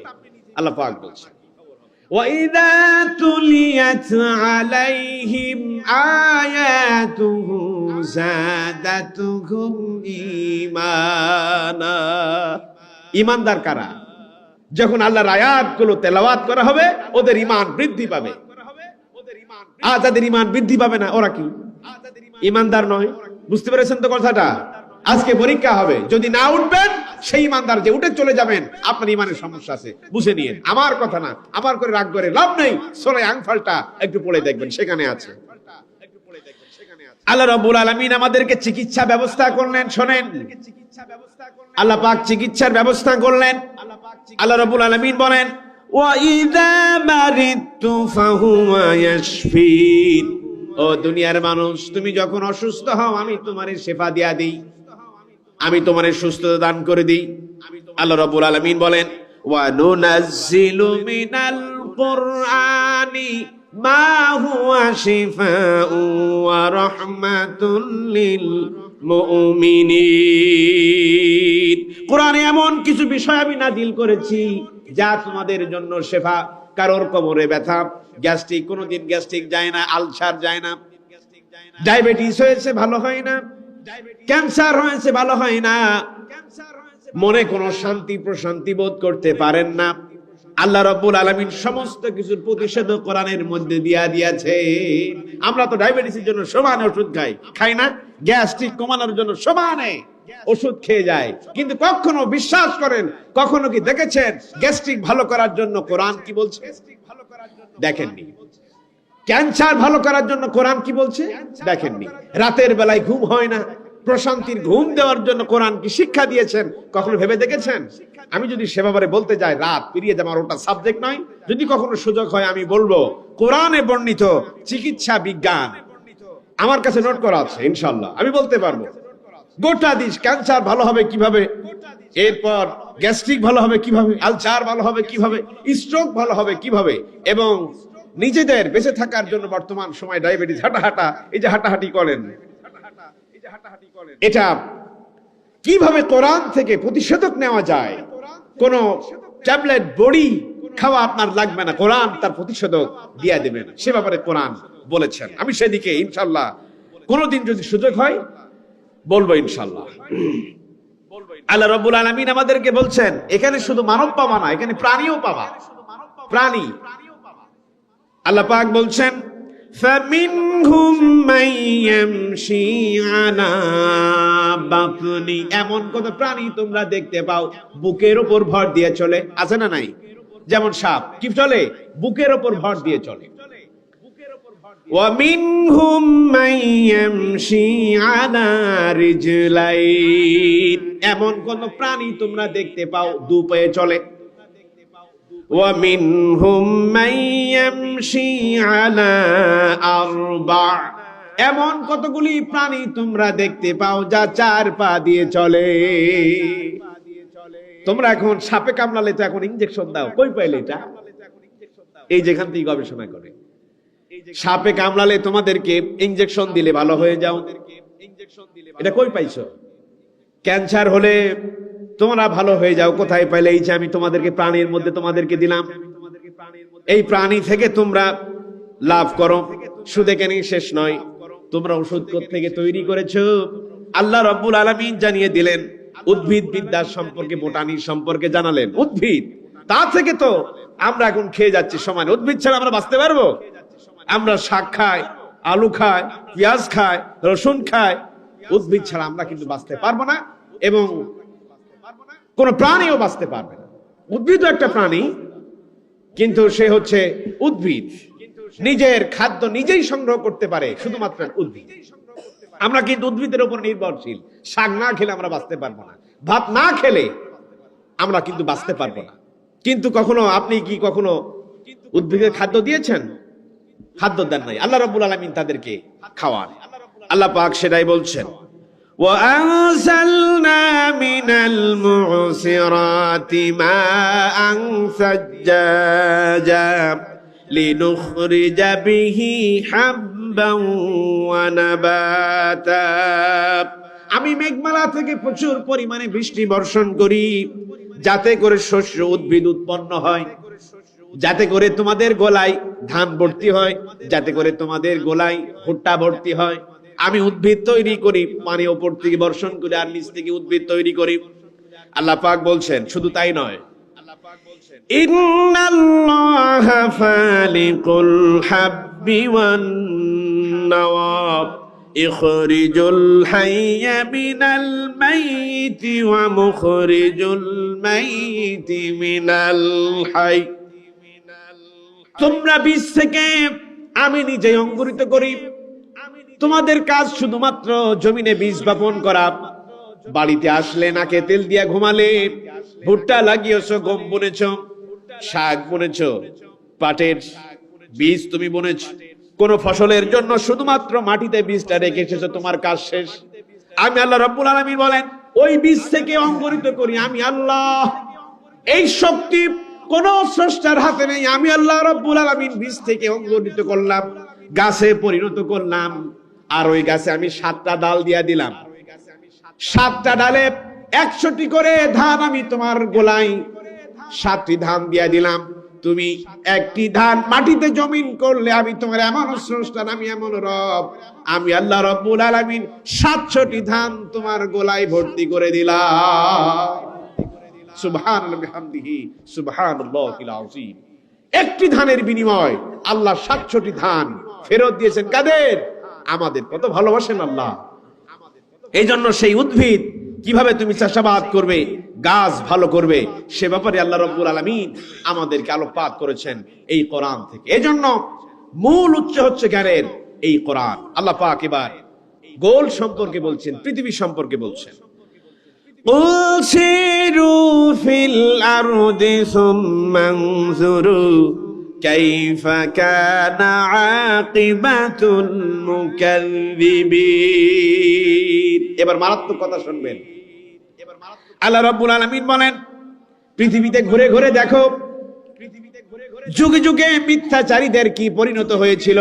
আল্লাহ পাক বলছেন, وَإِذَا تُلِيَتْ عَلَيْهِمْ آيَاتُهُ زَادَتْهُمْ ঈমানা। ঈমানদার কারা? যখন আল্লাহর আয়াতগুলো তেলাওয়াত করা হবে ওদের ঈমান বৃদ্ধি পাবে। আর যাদের ঈমান বৃদ্ধি পাবে না ওরা কি? ঈমানদার নয়। বুঝতে পেরেছেন তো কথাটা? আজকে পরীক্ষা হবে, যদি না উঠবেন সেই ঈমানদার যে উঠে চলে যাবেন আপনার ঈমানের সমস্যা আছে, বুঝে নিয়েন। আমার কথা না, আমার করে রাগ করে লাভ নেই। সূরা আনফালটা একটু পড়ে দেখবেন, সেখানে আছে। আল্লাহ রাব্বুল আলামিন আমাদেরকে চিকিৎসা ব্যবস্থা করলেন। শোনেন, আল্লাহ পাক চিকিৎসার ব্যবস্থা করলেন। আল্লাহ রাব্বুল আলামিন বলেন, ওয়া ইযা মারিদতু ফাহুয়া ইয়াশফিন। ও দুনিয়ার মানুষ, তুমি যখন অসুস্থ হও আমি তোমারে শিফা দিয়া দিই, আমি তোমারে সুস্থতা দান করে দিই। আল্লাহ রাব্বুল আলামিন বলেন, ওয়া নুনাজ্জিলু মিনাল কুরআনি মা হুয়া শিফাউ ওয়া রাহমাতুল লিল মুমিনিন। কোরআনে এমন কিছু বিষয় আমি নাযিল করেছি যা তোমাদের জন্য শিফা। কারোর কোমরে ব্যথা, গ্যাস্ট্রিক, কোনোদিন গ্যাস্ট্রিক যায় না, আলসার যায় না, ডায়াবেটিস হয়েছে ভালো হয় না, ক্যান্সার হয়েছে ভালো হয় না, মনে কোনো শান্তি প্রশান্তি বোধ করতে পারেন না, আল্লাহ রাব্বুল আলামিন সমস্ত কিছুর প্রতিষেধক কোরআনের মধ্যে দিয়া দিয়েছে। আমরা তো ডায়াবেটিসের জন্য সমানে ওষুধ খাই না, গ্যাস্ট্রিক কমানোর জন্য সমানে ওষুধ খেয়ে যায়, কিন্তু কখনো বিশ্বাস করেন, কখনো কি দেখেছেন গ্যাস্ট্রিক ভালো করার জন্য কোরআন কি বলছে? দেখেননি। ক্যান্সার ভালো করার জন্য কোরআন কি বলছে? দেখেননি। রাতের বেলায় ঘুম হয় না, প্রশান্তির ঘুম দেওয়ার জন্য কোরআন কি শিক্ষা দিয়েছেন? কখনো ভেবে দেখেছেন? আমি যদি সে ব্যাপারে বলতে যাই রাত পেরিয়ে যাবে, আমার ওটা সাবজেক্ট নয়। যদি কখনো সুযোগ হয় আমি বলবো কোরআনে বর্ণিত চিকিৎসা বিজ্ঞান আমার কাছে নোট করা আছে, ইনশাআল্লাহ আমি বলতে পারবো। গোটা দিস ক্যান্সার ভালো হবে কিভাবে, এরপর গ্যাস্ট্রিক ভালো হবে কিভাবে, আলসার ভালো হবে কিভাবে, স্ট্রোক ভালো হবে কিভাবে, এবং নিজেদের বেঁচে থাকার জন্য বর্তমান সময় ডায়াবেটিস, হাঁটাহাঁটা, এই যে হাঁটাহাঁটি করেন, এটা কিভাবে কোরআন থেকে প্রতিষেধক নেওয়া যায়। কোন ট্যাবলেট বড়ি খাওয়া আপনার লাগবে না, কোরআন তার প্রতিষেধক দিয়ে দেবেন, সে ব্যাপারে কোরআন বলেছেন। আমি সেদিকে ইনশাআল্লাহ কোনদিন যদি সুযোগ হয় বলবো ইনশাআল্লাহ। আল্লাহ রাব্বুল আলামিন আমাদেরকে বলছেন এখানে শুধু মানব পাবা না, এখানে প্রাণীও পাবা। প্রাণী আল্লাহ পাক বলছেন, ফামিনহুম মান ইয়ামশি আলা বাতনি। এমন কত প্রাণী তোমরা দেখতে পাও বুকের উপর ভর দিয়ে চলে, আছে না নাই? যেমন সাপ কি চলে? বুকের উপর ভর দিয়ে চলে। ওয়া মিনহুম মান ইয়ামশি আলা রিজলাইন। এমন কোন প্রাণী তোমরা দেখতে পাও দু পায়ে চলে। ওয়া মিনহুম মান ইয়ামশি আলা আরবা। এমন কতগুলি প্রাণী তোমরা দেখতে পাও যা চার পা দিয়ে চলে। তোমরা এখন সাপে কামড়ালে তো এখন ইনজেকশন দাও, কই পাইলে এটা? এই যেখান থেকে গবেষণা করে, সাপে কামড়ালে তোমাদেরকে ইনজেকশন দিলে ভালো হয়ে যাও, এটা কই পাইছো? ক্যান্সার হলে তোমরা ভালো হয়ে যাও, কোথায় পাইলে? এই যে আমি তোমাদেরকে প্রাণীর মধ্যে তোমাদেরকে দিলাম, এই প্রাণী থেকে তোমরা লাভ করো। শুধু এখানেই শেষ নয়, তোমরা ওষুধ থেকে তৈরি করেছো। আল্লাহ রাব্বুল আলামিন জানিয়ে দিলেন, উদ্ভিদ বিদ্যা সম্পর্কে, বোটানি সম্পর্কে জানালেন। উদ্ভিদ, তা থেকে তো আমরা এখন খেয়ে যাচ্ছি সমানে। উদ্ভিদ ছাড়া আমরা বাঁচতে পারবো? আমরা শাক খাই, আলু খাই, পেঁয়াজ খাই, রসুন খাই, উদ্ভিদ ছাড়া আমরা কিন্তু বাঁচতে পারবো না, এবং কোন প্রাণীও বাঁচতে পারবে না। উদ্ভিদও একটা প্রাণী, কিন্তু সে হচ্ছে উদ্ভিদ, নিজের খাদ্য নিজেই সংগ্রহ করতে পারে, শুধুমাত্র উদ্ভিদ। আমরা কিন্তু উদ্ভিদের উপর নির্ভরশীল। শাক না খেলে আমরা বাঁচতে পারবো না, ভাত না খেলে আমরা কিন্তু বাঁচতে পারবো না। কিন্তু কখনো আপনি কি কখনো উদ্ভিদের খাদ্য দিয়েছেন? খাদ্য দেন নাই। আল্লাহ রাব্বুল আলামিন তাদেরকে খাওয়ান। আল্লাহ পাক সেটাই বলছেন, وَأَنزَلْنَا مِنَ الْمُعْصِرَاتِ مَاءً ثَجَّاجًا لِنُخْرِجَ بِهِ حَبًّا وَنَبَاتًا। আমি মেঘমালা থেকে প্রচুর পরিমাণে বৃষ্টি বর্ষণ করি যাতে করে শস্য উদ্ভিদ উৎপন্ন হয়। যাতে করে তোমাদের গোলায় ধান ভর্তি হয়, যাতে করে তোমাদের গোলায় ভুট্টা ভর্তি হয়। আমি উদ্ভিদ তৈরি করি, পানি উপর থেকে বর্ষণ করে আর নিচ থেকে উদ্ভিদ তৈরি করি। আল্লাহ পাক বলছেন শুধু তাই নয়, ইন্নাল্লাহা ফালিকুল হাব্বি ওয়ান নাওয়া ইখরিজুল হাইয়্যা মিনাল মাইতি ওয়া মুখরিজুল মাইতি মিনাল হাই। তোমরা বীজ থেকে আমি নিজে অঙ্কুরিত করি। তোমাদের কাজ শুধুমাত্র জমিনে বীজ বপন করা। বাড়িতে আসলে নাকে তেল দিয়া ঘুমালে, ভুট্টা লাগিয়েছো, গম বুনেছো, শাক বুনেছো, পাটের বীজ তুমি বুনেছো, কোন ফসলের জন্য শুধুমাত্র মাটিতে বীজটা রেখে এসেছো, তোমার কাজ শেষ। আমি আল্লাহ রাব্বুল আলামিন বলেন ওই বীজ থেকে অঙ্কুরিত করি আমি আল্লাহ। এই শক্তি কোন স্রষ্টার হাতে নেই। আমি আল্লাহ রাব্বুল আলামিন বীজ থেকে অঙ্কুরিত করলাম, গাছে পরিণত করলাম, আর ওই গাছে আমি 7টা ডাল দিয়া দিলাম। 7টা ডালে 100টি করে ধান আমি তোমার গোলায় 7টি ধান দিয়া দিলাম। তুমি একটি ধান মাটিতে জমিন করলে আমি তোমার এমন স্রষ্টা, আমি এমন রব, আমি আল্লাহ রাব্বুল আলামিন 700টি ধান তোমার গোলায় ভর্তি করে দিলাম। সুবহানাল্লাহি বিহামদিহি সুবহানাল্লাহিল আযীম। একটি ধানের বিনিময় আল্লাহ 700টি ধান ফেরত দিয়েছেন। কাদের? আমাদের। কত ভালোবাসেন আল্লাহ। এই জন্য সেই উদ্ভিদ কিভাবে তুমি চাষাবাদ করবে, গাছ ভালো করবে, সে ব্যাপারে আল্লাহ রাব্বুল আলামিন আমাদেরকে আলোকপাত করেছেন এই কোরআন থেকে। এই জন্য মূল উৎস হচ্ছে জ্ঞানের এই কোরআন। আল্লাহ পাক এবার গোল সম্পর্কে বলছেন, পৃথিবী সম্পর্কে বলছেন। قُلْ سِيرُوا فِي الْأَرْضِ ثُمَّ انظُرُوا كَيْفَ كَانَ عَاقِبَةُ الْمُكَذِّبِينَ। এবার মারাত্মক কথা শুনবেন। আল্লাহ রাব্বুল আলামিন বলেন পৃথিবীতে ঘুরে ঘুরে দেখো, যুগে যুগে মিথ্যাচারীদের কি পরিণত হয়েছিল,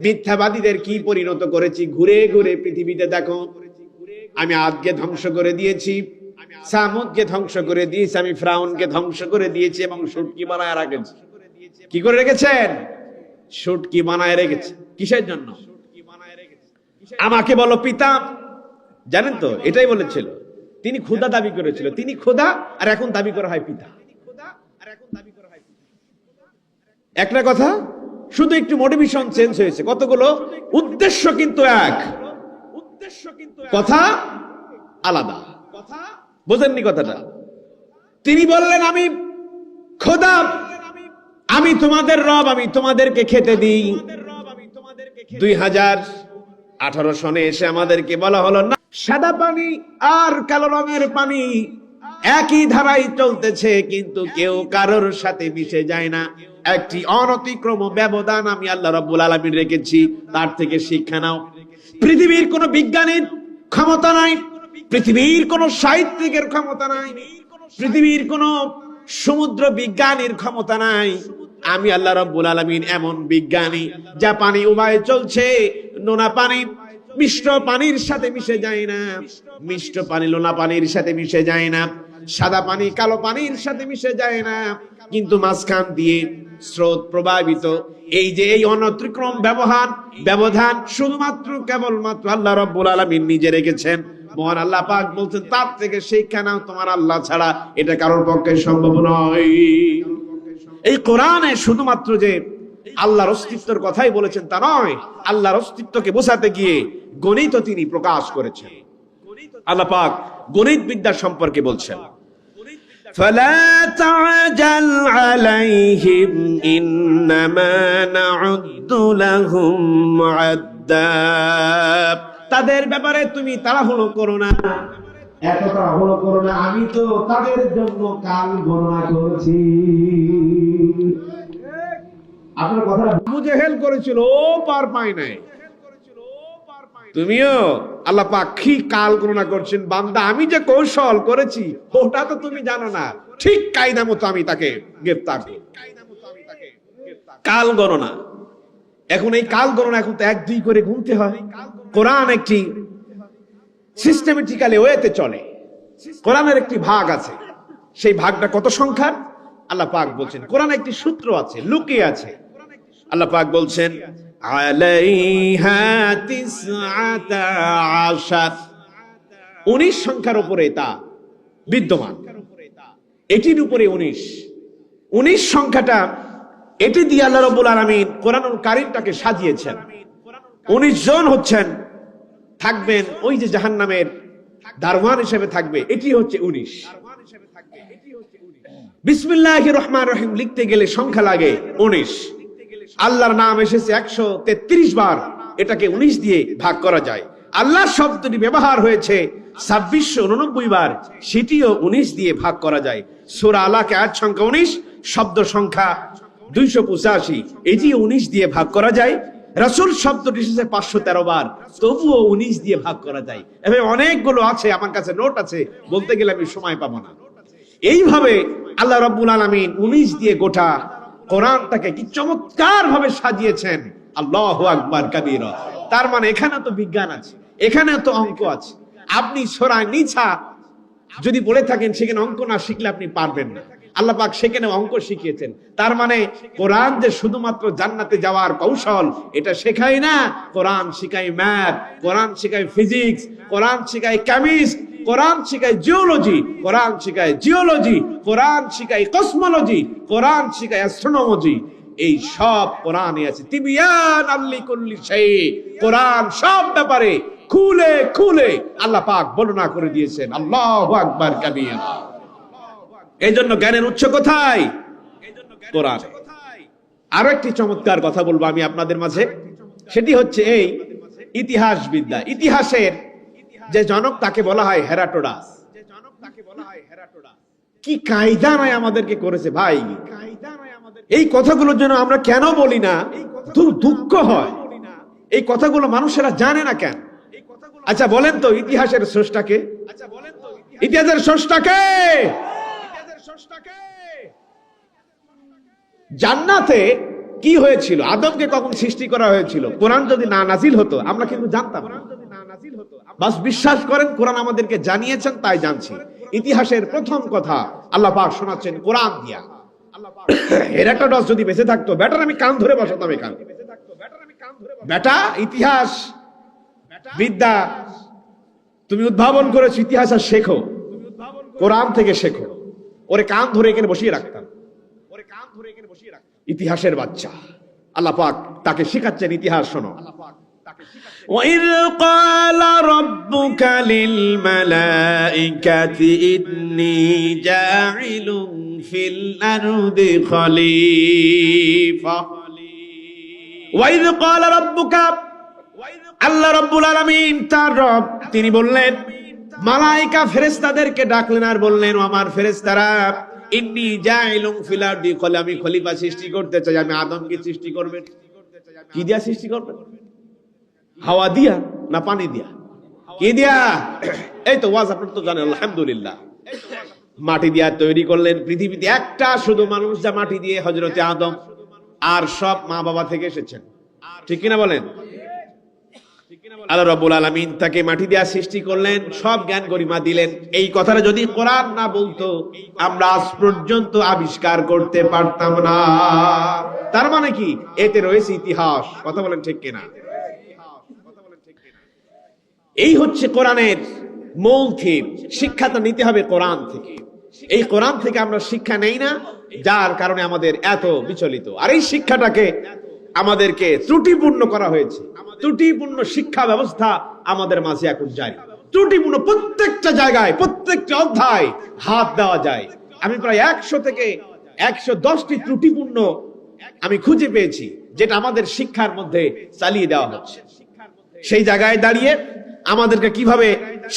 মিথ্যাবাদীদের কি পরিণত করেছি। ঘুরে ঘুরে পৃথিবীতে দেখো। আমি আদকে ধ্বংস করে দিয়েছি, সামুদকে ধ্বংস করে দিয়েছি, আমি ফিরআউনকে ধ্বংস করে দিয়েছি এবং শুটকি বানায় রেখেছি। কি করে রেখেছেন? শুটকি বানায় রেখেছে। কিসের জন্য? আমাকে বলো পিতা। জানেন তো, এটাই বলেছিল। তিনি খোদা দাবি করেছিল, তিনি খোদা, আর এখন দাবি করা হয় পিতা। একটা কথা, শুধু একটু মোটিভেশন চেঞ্জ হয়েছে, কতগুলো উদ্দেশ্য কিন্তু এক, কথা আলাদা। বোঝেননি কথাটা? তিনি বললেন আমি খোদা, আমি তোমাদের রব, আমি তোমাদেরকে খেতে দিই। 2018 সনে এসে আমাদেরকে বলা হলো না, সাদা পানি আর কালো রঙের পানি একই ধারায় চলতেছে, কিন্তু কেউ কারোর সাথে মিশে যায় না। একটি অনতিক্রম ব্যবধান আমি আল্লাহ রাব্বুল আলামিন রেখেছি, তার থেকে শিক্ষা নাও। পৃথিবীর কোন বিজ্ঞানীর ক্ষমতা নাই, পৃথিবীর কোন সাহিত্যিকের ক্ষমতা নাই, পৃথিবীর কোন সমুদ্র বিজ্ঞানীর ক্ষমতা নাই। আমি আল্লাহ রাব্বুল আলামিন এমন বিজ্ঞানী, যা পানি উভয় চলছে, নোনা পানি মিষ্ট পানির সাথে মিশে যায় না, মিষ্ট পানি লোনা পানির সাথে মিশে যায় না, সাদা পানি কালো পানির সাথে মিশে যায় না, কিন্তু মাঝখান দিয়ে স্রোত প্রবাহিত। এই যে এই অনতিক্রম ব্যবধান শুধুমাত্র কেবলমাত্র আল্লাহ রাব্বুল আলামিন নিজে রেখেছেন। মহান আল্লাহ পাক বলছেন তার থেকে শিক্ষা নাও, তোমার আল্লাহ ছাড়া এটা কারোর পক্ষে সম্ভব নয়। এই কোরআনে শুধুমাত্র যে আল্লাহর অস্তিত্বের কথাই বলেছেন তা নয়, আল্লাহর অস্তিত্বকে বোঝাতে গিয়ে গণিত তিনি প্রকাশ করেছেন। আল্লাহ পাক গণিত বিদ্যা সম্পর্কে বলছেন, فلا تعجل عليهم إنما نعد لهم عدا। তাদের ব্যাপারে তুমি তাড়াহুড়ো করো না, এত তাড়াহুড়ো করো না, আমি তো তাদের জন্য কাল গণনা করেছি। আপনার কথা আবু জেহেল করেছিল, ও পার পায় নাই। তুমিও আল্লাহ পাক কি কাল গণনা করছেন, বান্দা আমি যে কৌশল করেছি ওটা তো তুমি জানো না, ঠিক কায়দা মতো আমি তাকে গ্রেফতার করি। কাল গণনা, এখন এই কাল গণনা এখন তো 1-2 করে গুনতে হয়। কোরআন একটি সিস্টেমেটিক্যালি ওয়েতে চলে। কোরআনের একটি ভাগ আছে, সেই ভাগটা কত সংখ্যার আল্লাহ পাক বলছেন কোরআনে একটি সূত্র আছে, লুকিয়ে আছে। আল্লাহ পাক বলছেন আলাইহা তিসআতা আশার, 19 সংখ্যার উপরে তা বিদ্যমান। এটির উপরে 19 সংখ্যাটা, এটি দিয়ে আল্লাহ রাব্বুল আলামিন কোরআনুল কারীমটাকে সাজিয়েছেন। 19 জন হচ্ছেন, থাকবেন ওই যে জাহান্নামের দারওয়ান হিসেবে থাকবে, এটি হচ্ছে 19। বিসমিল্লাহির রহমানির রহিম লিখতে গেলে সংখ্যা লাগে 19। আল্লাহর নাম এসেছে 133 বার, এটাকে 19 দিয়ে ভাগ করা যায়। আল্লাহ শব্দটি ব্যবহার হয়েছে 2689 বার, সেটিও 19 দিয়ে ভাগ করা যায়। সূরা আলাকে আয়াত সংখ্যা 19, শব্দ সংখ্যা 285, এটিও 19 দিয়ে ভাগ করা যায়। রাসূল শব্দটি এসেছে 513 বার, তবুও 19 দিয়ে ভাগ করা যায়। এভাবে অনেকগুলো আছে, আমার কাছে নোট আছে, বলতে গেলে আমি সময় পাবো না। এইভাবে আল্লাহ রাব্বুল আলামিন 19 দিয়ে গোটা কোরআনটাকে কি চমৎকার ভাবে সাজিয়েছেন। আল্লাহু আকবার কাবীরা। তার মানে এখানে তো বিজ্ঞান আছে, এখানে তো অঙ্ক আছে। আপনি সূরা নিসা যদি পড়ে থাকেন, সেখানে অঙ্ক না শিখলে আপনি পারবেন না। আল্লাহ পাক সেখানে অঙ্ক শিখিয়েছেন। তার মানে কোরআন যে শুধুমাত্র জান্নাতে যাওয়ার কৌশল এটা শেখায় না, কোরআন শেখায় ম্যাথ, কোরআন শেখায় ফিজিক্স, কোরআন শেখায় কেমিস্ট্রি, কোরআন শেখায় জিওলজি, কোরআন শেখায় জিওলজি, কোরআন শেখায় কসমোলজি, কোরআন শেখায় অ্যাস্ট্রোনমি। এই সব কোরআনে আছে। তিবিয়ান লিকুল্লি শাই, কোরআন সব ব্যাপারে খুলে খুলে আল্লাহ পাক বর্ণনা করে দিয়েছেন। আল্লাহু আকবার কাবীর। এই জন্য জ্ঞানের উৎস কোথায়? কোরআন। আরো একটি চমৎকার কথা বলবো আমি আপনাদের মাঝে, সেটি হচ্ছে এই ইতিহাস বিদ্যা। ইতিহাসের যে জনক তাকে বলা হয় হেরাটোডাস। কি কায়দা নয় আমাদেরকে করেছে ভাই। এই কথাগুলোর জন্য আমরা কেন বলি না, দুঃখ হয়। এই কথাগুলো মানুষেরা জানে না কেন? আচ্ছা বলেন তো, ইতিহাসের স্রষ্টাকে? ইতিহাসের স্রষ্টাকে? জান্নাতে কি হয়েছিল, আদমকে কখন সৃষ্টি করা হয়েছিল, কোরআন যদি না নাজিল হতো আমরা কিন্তু জানতাম না। বাস বিশ্বাস করেন, কোরআন আমাদেরকে জানিয়েছেন তাই জানছি। ইতিহাসের প্রথম কথা আল্লাহ পাক শোনাচ্ছেন কোরআন দিয়া। হেরাটোডাস যদি বেঁচে থাকতো, বেটার আমি কান ধরে বসাতাম এখানে। বেটা ইতিহাস বিদ্যা তুমি উদ্ভাবন করেছো, ইতিহাস আর শেখো, কোরআন থেকে শেখো। ওরে কান ধরে এখানে বসিয়ে রাখতাম। ইতিহাসের বাচ্চা, আল্লাহ পাক তাকে শিখাচ্ছেন ইতিহাস। শোনো, وَإِذْ قَالَ رَبُّكَ لِلْمَلَائِكَةِ إِنِّي جَاعِلٌ فِي الْأَرْضِ خَلِيفَةً وَإِذْ قَالَ رَبُّكَ, আল্লাহ রাব্বুল আলামিন তার রব তিনি বললেন, মালায়েকা ফেরেশতাদেরকে ডাকলেন আর বললেন, ও আমার ফেরেশতারা, ইন্নী জাইলুন ফিল আরদি, আমি খলিফা সৃষ্টি করতে চাই। আমি আদমকে সৃষ্টি করবেন। কি দিয়া সৃষ্টি করবেন? হাওয়া দিয়া না পানি দিয়া? কি দিয়া? এই তো ওয়াজ আপনারা তো জানেন আলহামদুলিল্লাহ। মাটি দিয়া তৈরি করলেন। পৃথিবীতে একটা শুধু মানুষ যা মাটি দিয়ে, হযরতে আদম, আর সব মা বাবা থেকে এসেছেন। ঠিক কিনা বলেন? আল্লাহ রাব্বুল আলামিন তাকে মাটি দিয়ে সৃষ্টি করলেন, সব জ্ঞান গরিমা দিলেন। এই কথাটা যদি কোরআন না বলতো আমরা আজ পর্যন্ত আবিষ্কার করতে পারতাম না। তার মানে কি? এতে রয়েছে ইতিহাস। কথা বলেন ঠিক কিনা? এই হচ্ছে কোরআনের মূল থিম। শিক্ষাটা নিতে হবে কোরআন থেকে। এই কোরআন থেকে আমরা শিক্ষা নেই না, যার কারণে আমাদের এত বিচলিত। আর এই শিক্ষাটাকে আমাদেরকে ত্রুটিপূর্ণ করা হয়েছে। ত্রুটিপূর্ণ শিক্ষা ব্যবস্থা আমাদের মাঝে এখন জারি। ত্রুটিপূর্ণ প্রত্যেকটা জায়গায়, প্রত্যেকটা অধ্যায় হাত দেওয়া যায়। আমি প্রায় 100 থেকে 110টি ত্রুটিপূর্ণ আমি খুঁজে পেয়েছি, যেটা আমাদের শিক্ষার মধ্যে চালিয়ে দেওয়া হচ্ছে। সেই জায়গায় দাঁড়িয়ে আমাদেরকে কিভাবে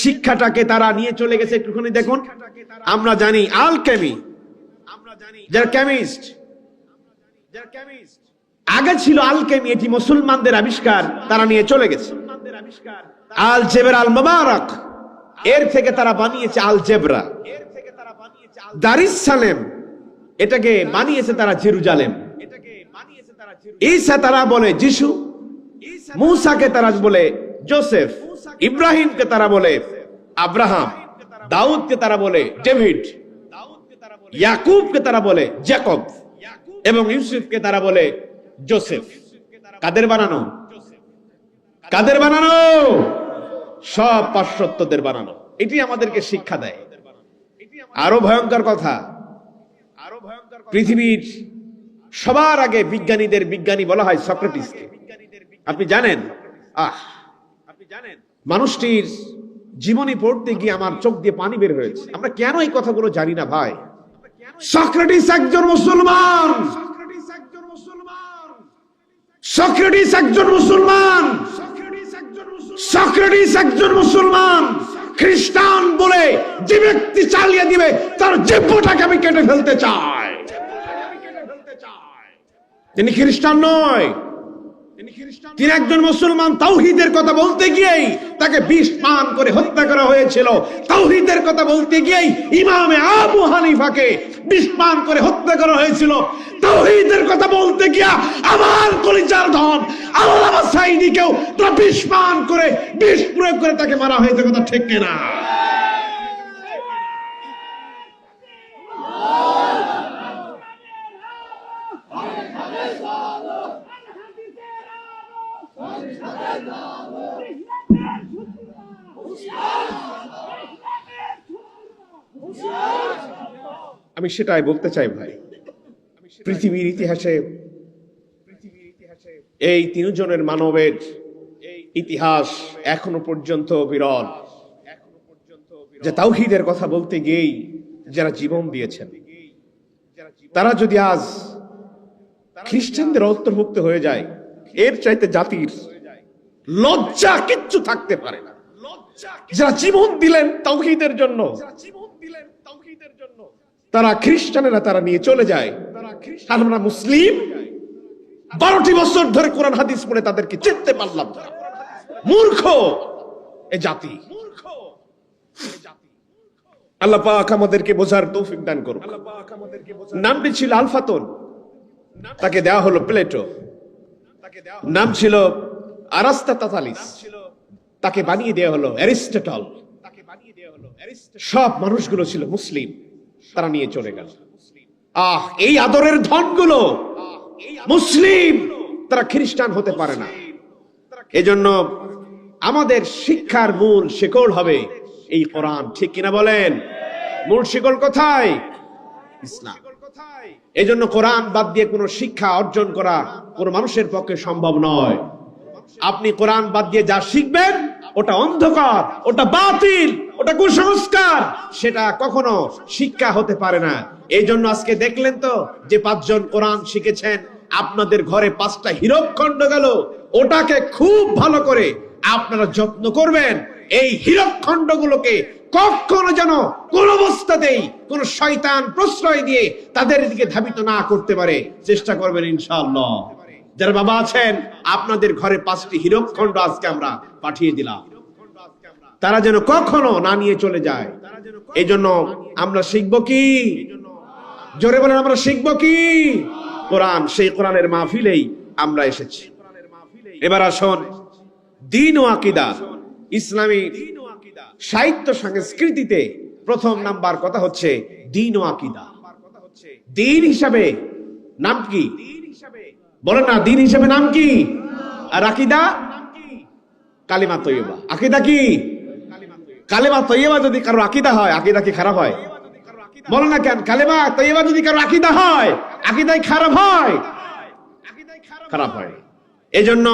শিক্ষাটাকে তারা নিয়ে চলে গেছে একটুখানি দেখুন। আমরা জানি আলকেমি, যারা কেমিস্ট, আগে ছিল আলকেমি, এটি মুসলমানদের আবিষ্কার, তারা নিয়ে চলে গেছে। আল জেবরা আল মুবারক, এর থেকে তারা বানিয়েছে আল জেবরা। দারিস সালেম, এটাকে বানিয়েছে তারা জেরুজালেম। ঈসা তারা বলে যিশু, মুসাকে তারা বলে জোসেফ, ইব্রাহিমকে তারা বলে আব্রাহাম, দাউদকে তারা বলে ডেভিড, ইয়াকুবকে তারা বলে জ্যাকব এবং ইউসুফকে তারা বলে জোসেফ। কাদের বানানো? কাদের বানানো? সব পাশ্চাত্যদের বানানো। এটি আমাদেরকে শিক্ষা দেয়। আরো ভয়ঙ্কর কথা, পৃথিবীর সবার আগে বিজ্ঞানীদের বিজ্ঞানী বলা হয় সক্রেটিসকে। আপনি জানেন? মানুষটির জীবনী পড়তে গিয়ে আমার চোখ দিয়ে পানি বের হয়েছে। আমরা কেন এই কথাগুলো জানি না ভাই? সক্রেটিস একজন মুসলমান, সক্রেটিস একজন মুসলমান, সক্রেটিস একজন মুসলমান। খ্রিস্টান বলে যে ব্যক্তি চালিয়ে দিবে তার জিহ্বাটাকে আমি কেটে ফেলতে চাই। তিনি খ্রিস্টান নয়, তিনি একজন মুসলমান। তাওহীদের কথা বলতে গিয়েই তাকে বিষ পান করে হত্যা করা হয়েছিল। তাওহীদের কথা বলতে গিয়েই ইমামে আবু হানিফাকে বিষ পান করে হত্যা করা হয়েছিল। তাওহীদের কথা বলতে গিয়া আমার কলিজার ধন আল্লামা সাঈদীকেও তারা বিষ পান করে বিষ প্রয়োগ করে তাকে মারা হয়েছে। কথা ঠিক কিনা? আমি সেটাই বলতে চাই ভাই, পৃথিবীর ইতিহাসে এই তিনজনের মানবের ইতিহাস এখনো পর্যন্ত বিরল, যে তাওহীদের কথা বলতে গিয়েই যারা জীবন দিয়েছেন, তারা যদি আজ খ্রিস্টানদের অন্তর্ভুক্ত হয়ে যায়, এর চাইতে জাতির লজ্জা কিচ্ছু থাকতে পারে না। যারা জীবন দিলেন তাওহীদের জন্য, তারা খ্রিস্টানেরা তারা নিয়ে চলে যায়। আর আমরা মুসলিম 12টি বছর ধরে কোরআন হাদিস পড়ে তাদেরকে চিনতে পারলাম না। মূর্খ এ জাতি। আল্লাহ পাক আমাদেরকে বোঝার তৌফিক দান করুন। নামটি ছিল আলফাতুন, তাকে দেওয়া হলো প্লেটো। নাম ছিল আরাস্তাতালিস, তাকে বানিয়ে দেওয়া হলো অ্যারিস্টটল। সব মানুষগুলো ছিল মুসলিম, তারা নিয়ে চলে গেল। এই আদরের ধনগুলো মুসলিম, তারা খ্রিস্টান হতে পারে না। এজন্য আমাদের শিক্ষার মূল শিকড় হবে এই কোরআন। ঠিক কিনা বলেন? মূল শিকড় কোথায়? ইসলাম। এজন্য কোরআন বাদ দিয়ে কোনো শিক্ষা অর্জন করা কোন মানুষের পক্ষে সম্ভব নয়। আপনি কোরআন বাদ দিয়ে যা শিখবেন ওটা অন্ধকার, ওটা বাতিল, ওটা কুসংস্কার, সেটা কখনো শিক্ষা হতে পারে না। এই জন্য আজকে দেখলেন তো যে 5 জন কোরআন শিখেছেন, আপনাদের ঘরে 5টা হীরকখণ্ড গেল। ওটাকে খুব ভালো করে আপনারা যত্ন করবেন। এই হীরকখণ্ডগুলোকে কখনো যেন কোন অবস্থাতেই কোন শয়তান প্রশ্রয় দিয়ে তাদের দিকে ধাবিত না করতে পারে, চেষ্টা করবেন ইনশাআল্লাহ। যারা বাবা আছেন, আপনাদের ঘরে 5টি হীরকখণ্ড আজকে আমরা পাঠিয়ে দিলাম, তারা যেন কখনো না নিয়ে চলে যায়। এই জন্য আমরা শিখবো কি? জোরে বলেন, আমরা শিখবো কি? কোরআন। সেই কোরআনের মাহফিলেই আমরা এসেছি। এবার আসুন, দ্বীন ও আকীদা, ইসলামী সাহিত্য সংস্কৃতিতে প্রথম নাম্বার কথা হচ্ছে দ্বীন ও আকীদা। দ্বীন হিসাবে নাম কি? বলেন না, দ্বীন হিসাবে নাম কি? আর আকীদা? কালিমা তৈয়বা। আকীদা কি? কালিমা তৈয়বা যদি কারো আকীদা হয়, আকীদা কি খারাপ হয়? বলেন না কেন? কালিমা তৈয়বা যদি কারো আকীদা হয়, আকীদাই খারাপ হয়? খারাপ হয়। এজন্য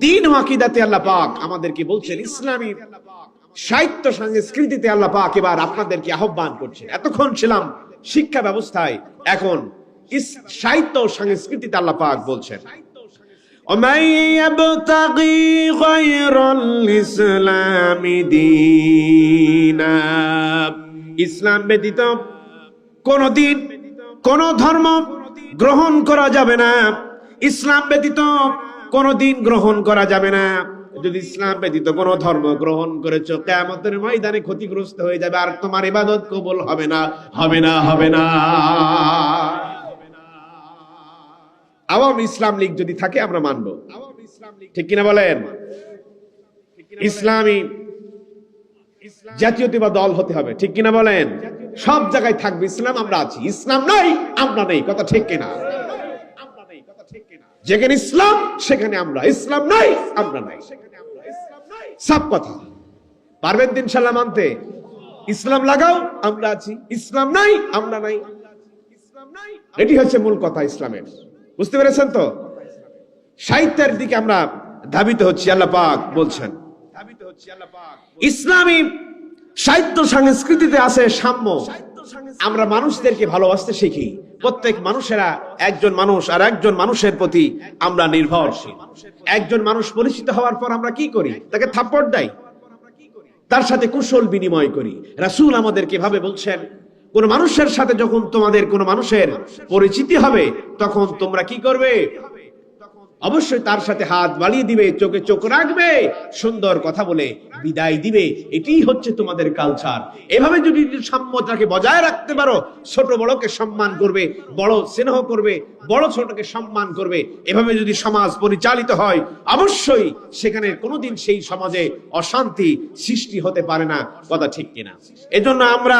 দ্বীন ও আকীদাতে আল্লাহ পাক আমাদেরকে বলছেন, ইসলামী সাহিত্য সংস্কৃতিতে আল্লাহ পাক এবার আপনাদেরকে আহ্বান করছেন। এতক্ষণ ছিলাম শিক্ষা ব্যবস্থায়, এখন সাহিত্য ও সংস্কৃতিতে আল্লাহ পাক বলছেন, وَمَن يَبْتَغِي غَيْرَ الْإِسْلَامِ دِينًا, ইসলাম ব্যতীত কোন দিন, কোন ধর্ম গ্রহণ করা যাবে না। ইসলাম ব্যতীত কোন দিন গ্রহণ করা যাবে না। যদি ইসলাম ব্যতীত কোন ধর্ম গ্রহণ করেছো, কিয়ামতের ময়দানে ক্ষতিগ্রস্ত হয়ে যাবে, আর তোমার ইবাদত কবুল হবে না, হবে না, হবে না। আওয়ামী ইসলাম লীগ যদি থাকে আমরা মানবো, ঠিক কিনা বলেন? ইসলামী জাতীয়তাবাদী দল হতে হবে, ঠিক কিনা বলেন? সব জায়গায় থাকবে ইসলাম, আমরা আছি। ইসলাম নাই আমরা নেই, কথা ঠিক কিনা? যেখানে ইসলাম সেখানে আমরা, ইসলাম নাই আমরা নাই, সব কথা। পারবেন তো ইনশাআল্লাহ মানতে? ইসলাম লাগাও, আমরা আছি। ইসলাম নাই আমরা নাই, এটি হচ্ছে মূল কথা ইসলামের। বুঝতে পেরেছেন তো? সাহিত্যের দিকে আমরা ধাবিত হচ্ছি। আল্লাহ পাক বলছেন ইসলামী সাহিত্য সংস্কৃতিতে আছে সাম্য। আমরা মানুষদেরকে ভালোবাসতে শিখি। প্রত্যেক মানুষেরা একজন মানুষ আর একজন মানুষের প্রতি আমরা নির্ভরশীল। একজন মানুষ পরিচিত হওয়ার পর আমরা কি করি? তাকে থাপ্পড় দেই, তার সাথে কুশল বিনিময় করি। রাসূল আমাদেরকে এভাবে বলছেন, কোন মানুষের সাথে যখন তোমাদের কোন মানুষের পরিচিতি হবে তখন তোমরা কি করবে? অবশ্যই তার সাথে হাত বাড়িয়ে দিবে, চোখে চোখ রাখবে, সুন্দর কথা বলে বিদায় দিবে। এটাই হচ্ছে তোমাদের কালচার। এভাবে যদি সাম্যতাকে বজায় রাখতে পারো, ছোট বড়কে সম্মান করবে, বড় স্নেহ করবে, বড় ছোটকে সম্মান করবে, এভাবে যদি সমাজ পরিচালিত হয়, অবশ্যই সেখানে কোনোদিন সেই সমাজে অশান্তি সৃষ্টি হতে পারে না, কথা ঠিক কিনা? এজন্য আমরা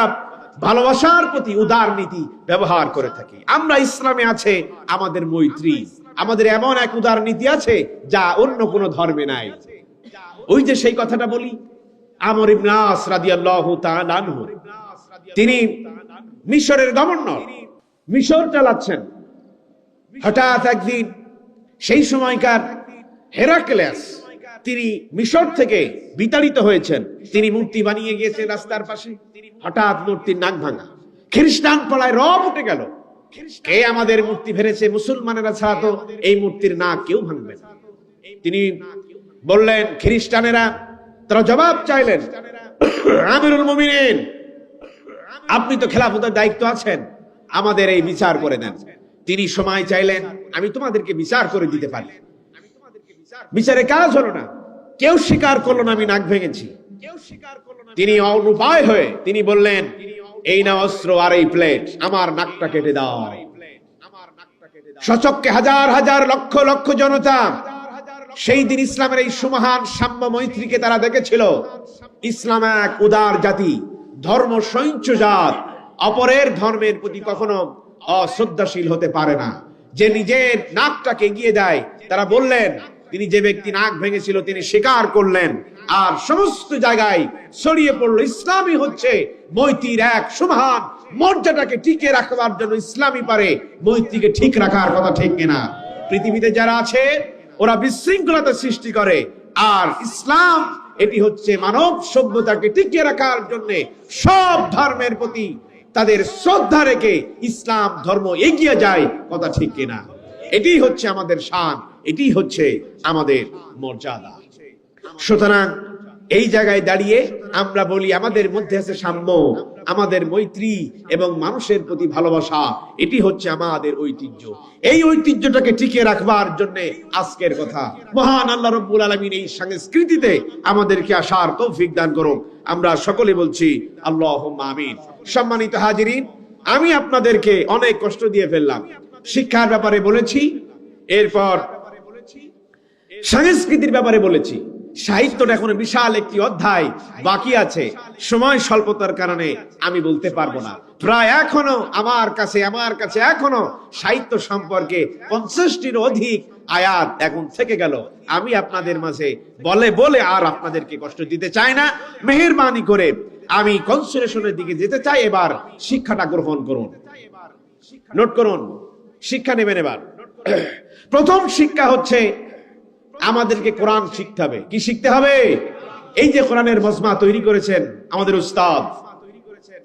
ভালোবাসার প্রতি উদার নীতি ব্যবহার করে থাকি। আমরা ইসলামে আছে আমাদের মৈত্রী, আমাদের এমন এক উদার নীতি আছে যা অন্য কোন ধর্মে নাই। ওই যে সেই কথাটা বলি, আমর ইবনে আস রাদিয়াল্লাহু তাআলা আনহু, তিনি মিশরের গভর্নর, মিশর চালাচ্ছেন। হঠাৎ একদিন সেই সময়কার হেরাক্লেস, তিনি মিশর থেকে বিতাড়িত হয়েছেন। তিনি মূর্তি বানিয়ে গিয়েছেন রাস্তার পাশে। হঠাৎ মূর্তির নাক ভাঙা, খ্রিস্টান পাড়ায় রব উঠে গেল, কে আমাদের মূর্তি ভেঙেছে? মুসলমানেরা ছাড়া তো এই মূর্তির নাক কেউ ভাঙবে না। তিনি বললেন, খ্রিস্টানেরা, তারা জবাব চাইলেন, আমিরুল মুমিনিন, আপনি তো খেলাফতের দায়িত্ব আছেন, আমাদের এই বিচার করে দেন। তিনি সময় চাইলেন, আমি তোমাদেরকে বিচার করে দিতে পারি। বিচারে কাজ হলো না, কেউ স্বীকার করলো না আমি নাক ভেঙেছি। তিনি অনুপায় হয়ে তিনি বললেন, এই না অস্ত্র আর এই প্লেট, আমার নাকটা কেটে দাও। সচক্ষে হাজার হাজার লক্ষ লক্ষ জনতা সেই দিন ইসলামের এই সুমহান সাম্য মৈত্রীকে তারা দেখেছিল। ইসলাম এক উদার জাতি, ধর্ম সহিংস জাত, অপরের ধর্মের প্রতি কখনো অশ্রদ্ধাশীল হতে পারে না। যে নিজের নাকটাকে এগিয়ে দেয়, তারা বললেন, তিনি যে ব্যক্তি নাক ভেঙেছিল তিনি স্বীকার করলেন, আর সমস্ত জায়গায় ছড়িয়ে পড়লো ইসলামই হচ্ছে মৈত্রীর এক সুমহান মর্যাদাকে টিকে রাখবার জন্য ইসলামই পারে মৈত্রীকে ঠিক রাখার, কথা ঠিক কিনা? পৃথিবীতে যারা আছে ওরা বিশৃঙ্খলতা সৃষ্টি করে, আর ইসলাম এটি হচ্ছে মানব সভ্যতাকে টিকে রাখার জন্য সব ধর্মের প্রতি তাদের শ্রদ্ধা রেখে ইসলাম ধর্ম এগিয়ে যায়, কথা ঠিক কিনা? এটি হচ্ছে আমাদের শান, এটি হচ্ছে আমাদের মর্যাদা। সুতরাং এই জায়গায় দাঁড়িয়ে আমরা বলি আমাদের মধ্যে আছে সাম্য, আমাদের মৈত্রী এবং মানুষের প্রতি ভালোবাসা, এটি হচ্ছে আমাদের ঐতিহ্য। এই ঐতিহ্যটাকে টিকে রাখবার জন্য আজকের কথা। মহান আল্লাহ রাব্বুল আলামিন এই সংস্কৃতিতে আমাদেরকে আসার তৌফিক দান করুন। আমরা সকলে বলছি আল্লাহুম্মা আমিন। সম্মানিত হাজিরিন, আমি আপনাদেরকে অনেক কষ্ট দিয়ে ফেললাম। শিক্ষার ব্যাপারে বলেছি, এরপর সংস্কৃতির ব্যাপারে বলেছি। সাহিত্যটা এখন বিশাল একটি অধ্যায় বাকি আছে, সময় স্বল্পতার কারণে আমি বলতে পারবো না। প্রায় এখনো আমার কাছে এখনো সাহিত্য সম্পর্কে 50টির অধিক আয়াত এখন থেকে গেল। আমি আপনাদের মাঝে বলে আর আপনাদেরকে কষ্ট দিতে চাই না। মেহেরবানি করে আমি কনসিলারেশনের দিকে যেতে চাই। এবার শিক্ষাটা গ্রহণ করুন, নোট করুন, শিক্ষা নেবেন। এবার প্রথম শিক্ষা হচ্ছে আমাদেরকে কোরআন শিখতে হবে। কি শিখতে হবে? এই যে কোরআনের মজমা তৈরি করেছেন আমাদের উস্তাদ,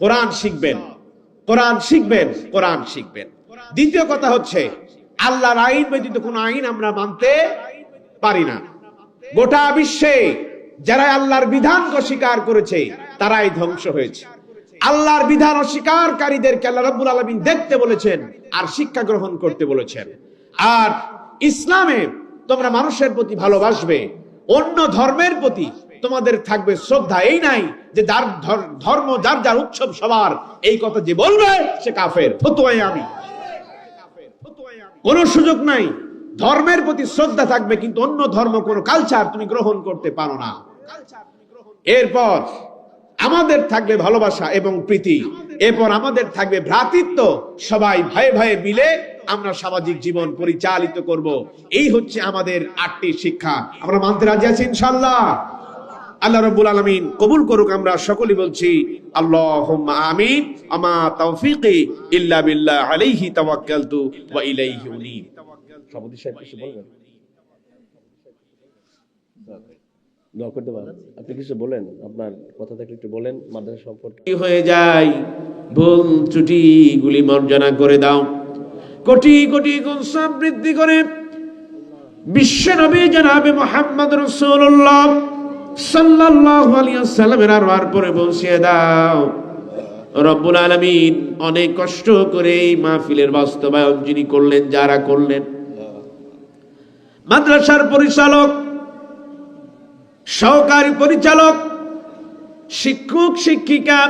কোরআন শিখবেন, কোরআন শিখবেন, কোরআন শিখবেন। দ্বিতীয় কথা হচ্ছে আল্লাহর আইন ব্যতীত কোন আইন আমরা মানতে পারি না। গোটা বিশ্বে যারা আল্লাহর বিধানকে অস্বীকার করেছে তারাই ধ্বংস হয়েছে। আল্লাহর বিধান অস্বীকারীদেরকে আল্লাহ রাব্বুল আলামিন দেখতে বলেছেন আর শিক্ষা গ্রহণ করতে বলেছেন। আর ইসলামে তোমরা মানুষের প্রতি ভালোবাসবে, অন্য ধর্মের প্রতি তোমাদের থাকবে শ্রদ্ধা। এই নাই যে যার ধর্ম যার যার উৎসব সবার, এই কথা যে বলবে সে কাফের, ফতোয়ায় আমি, কোনো সুযোগ নাই। ধর্মের প্রতি শ্রদ্ধা থাকবে, কিন্তু অন্য ধর্ম কোনো কালচার তুমি গ্রহণ করতে পারো না। এরপর আমাদের থাকবে ভালোবাসা এবং প্রীতি, এরপর আমাদের থাকবে ভ্রাতৃত্ব, সবাই ভাই ভাই মিলে আমরা সামাজিক জীবন পরিচালিত করব। এই হচ্ছে আমাদের 8টি শিক্ষা। আমরা মানতে রাজি আছি ইনশাআল্লাহ। আল্লাহ রাব্বুল আলামিন কবুল করুক। আমরা সকলেই বলছি আল্লাহুম্মা আমিন। আমা তাওফীকি ইল্লা বিল্লাহ, আলাইহি তাওয়াক্কালতু ওয়া ইলাইহি উনীব। সভাপতি সাহেব কিছু বলবেন? দোয়া করতে পারেন, আপনি কিছু বলেন, আপনার কথা থাকলে একটু বলেন মাদ্রাসা সম্পর্কে। কি হয়ে যায়, ভুল ত্রুটি গুলি মার্জনা করে দাও, কোটি কোটি গুণ সব বৃদ্ধি করে বিশ্ব নবী জনাবে মুহাম্মদ রাসূলুল্লাহ সাল্লাল্লাহু আলাইহি ওয়াসাল্লামের আরওয়ার পরে পৌঁছিয়ে দাও। রব্বুল আলামিন অনেক কষ্ট করে এই মাহফিলের বাস্তবায়ন যিনি করলেন, যারা করলেন, মাদ্রাসার পরিচালক, সহকারী পরিচালক, শিক্ষক শিক্ষিকা,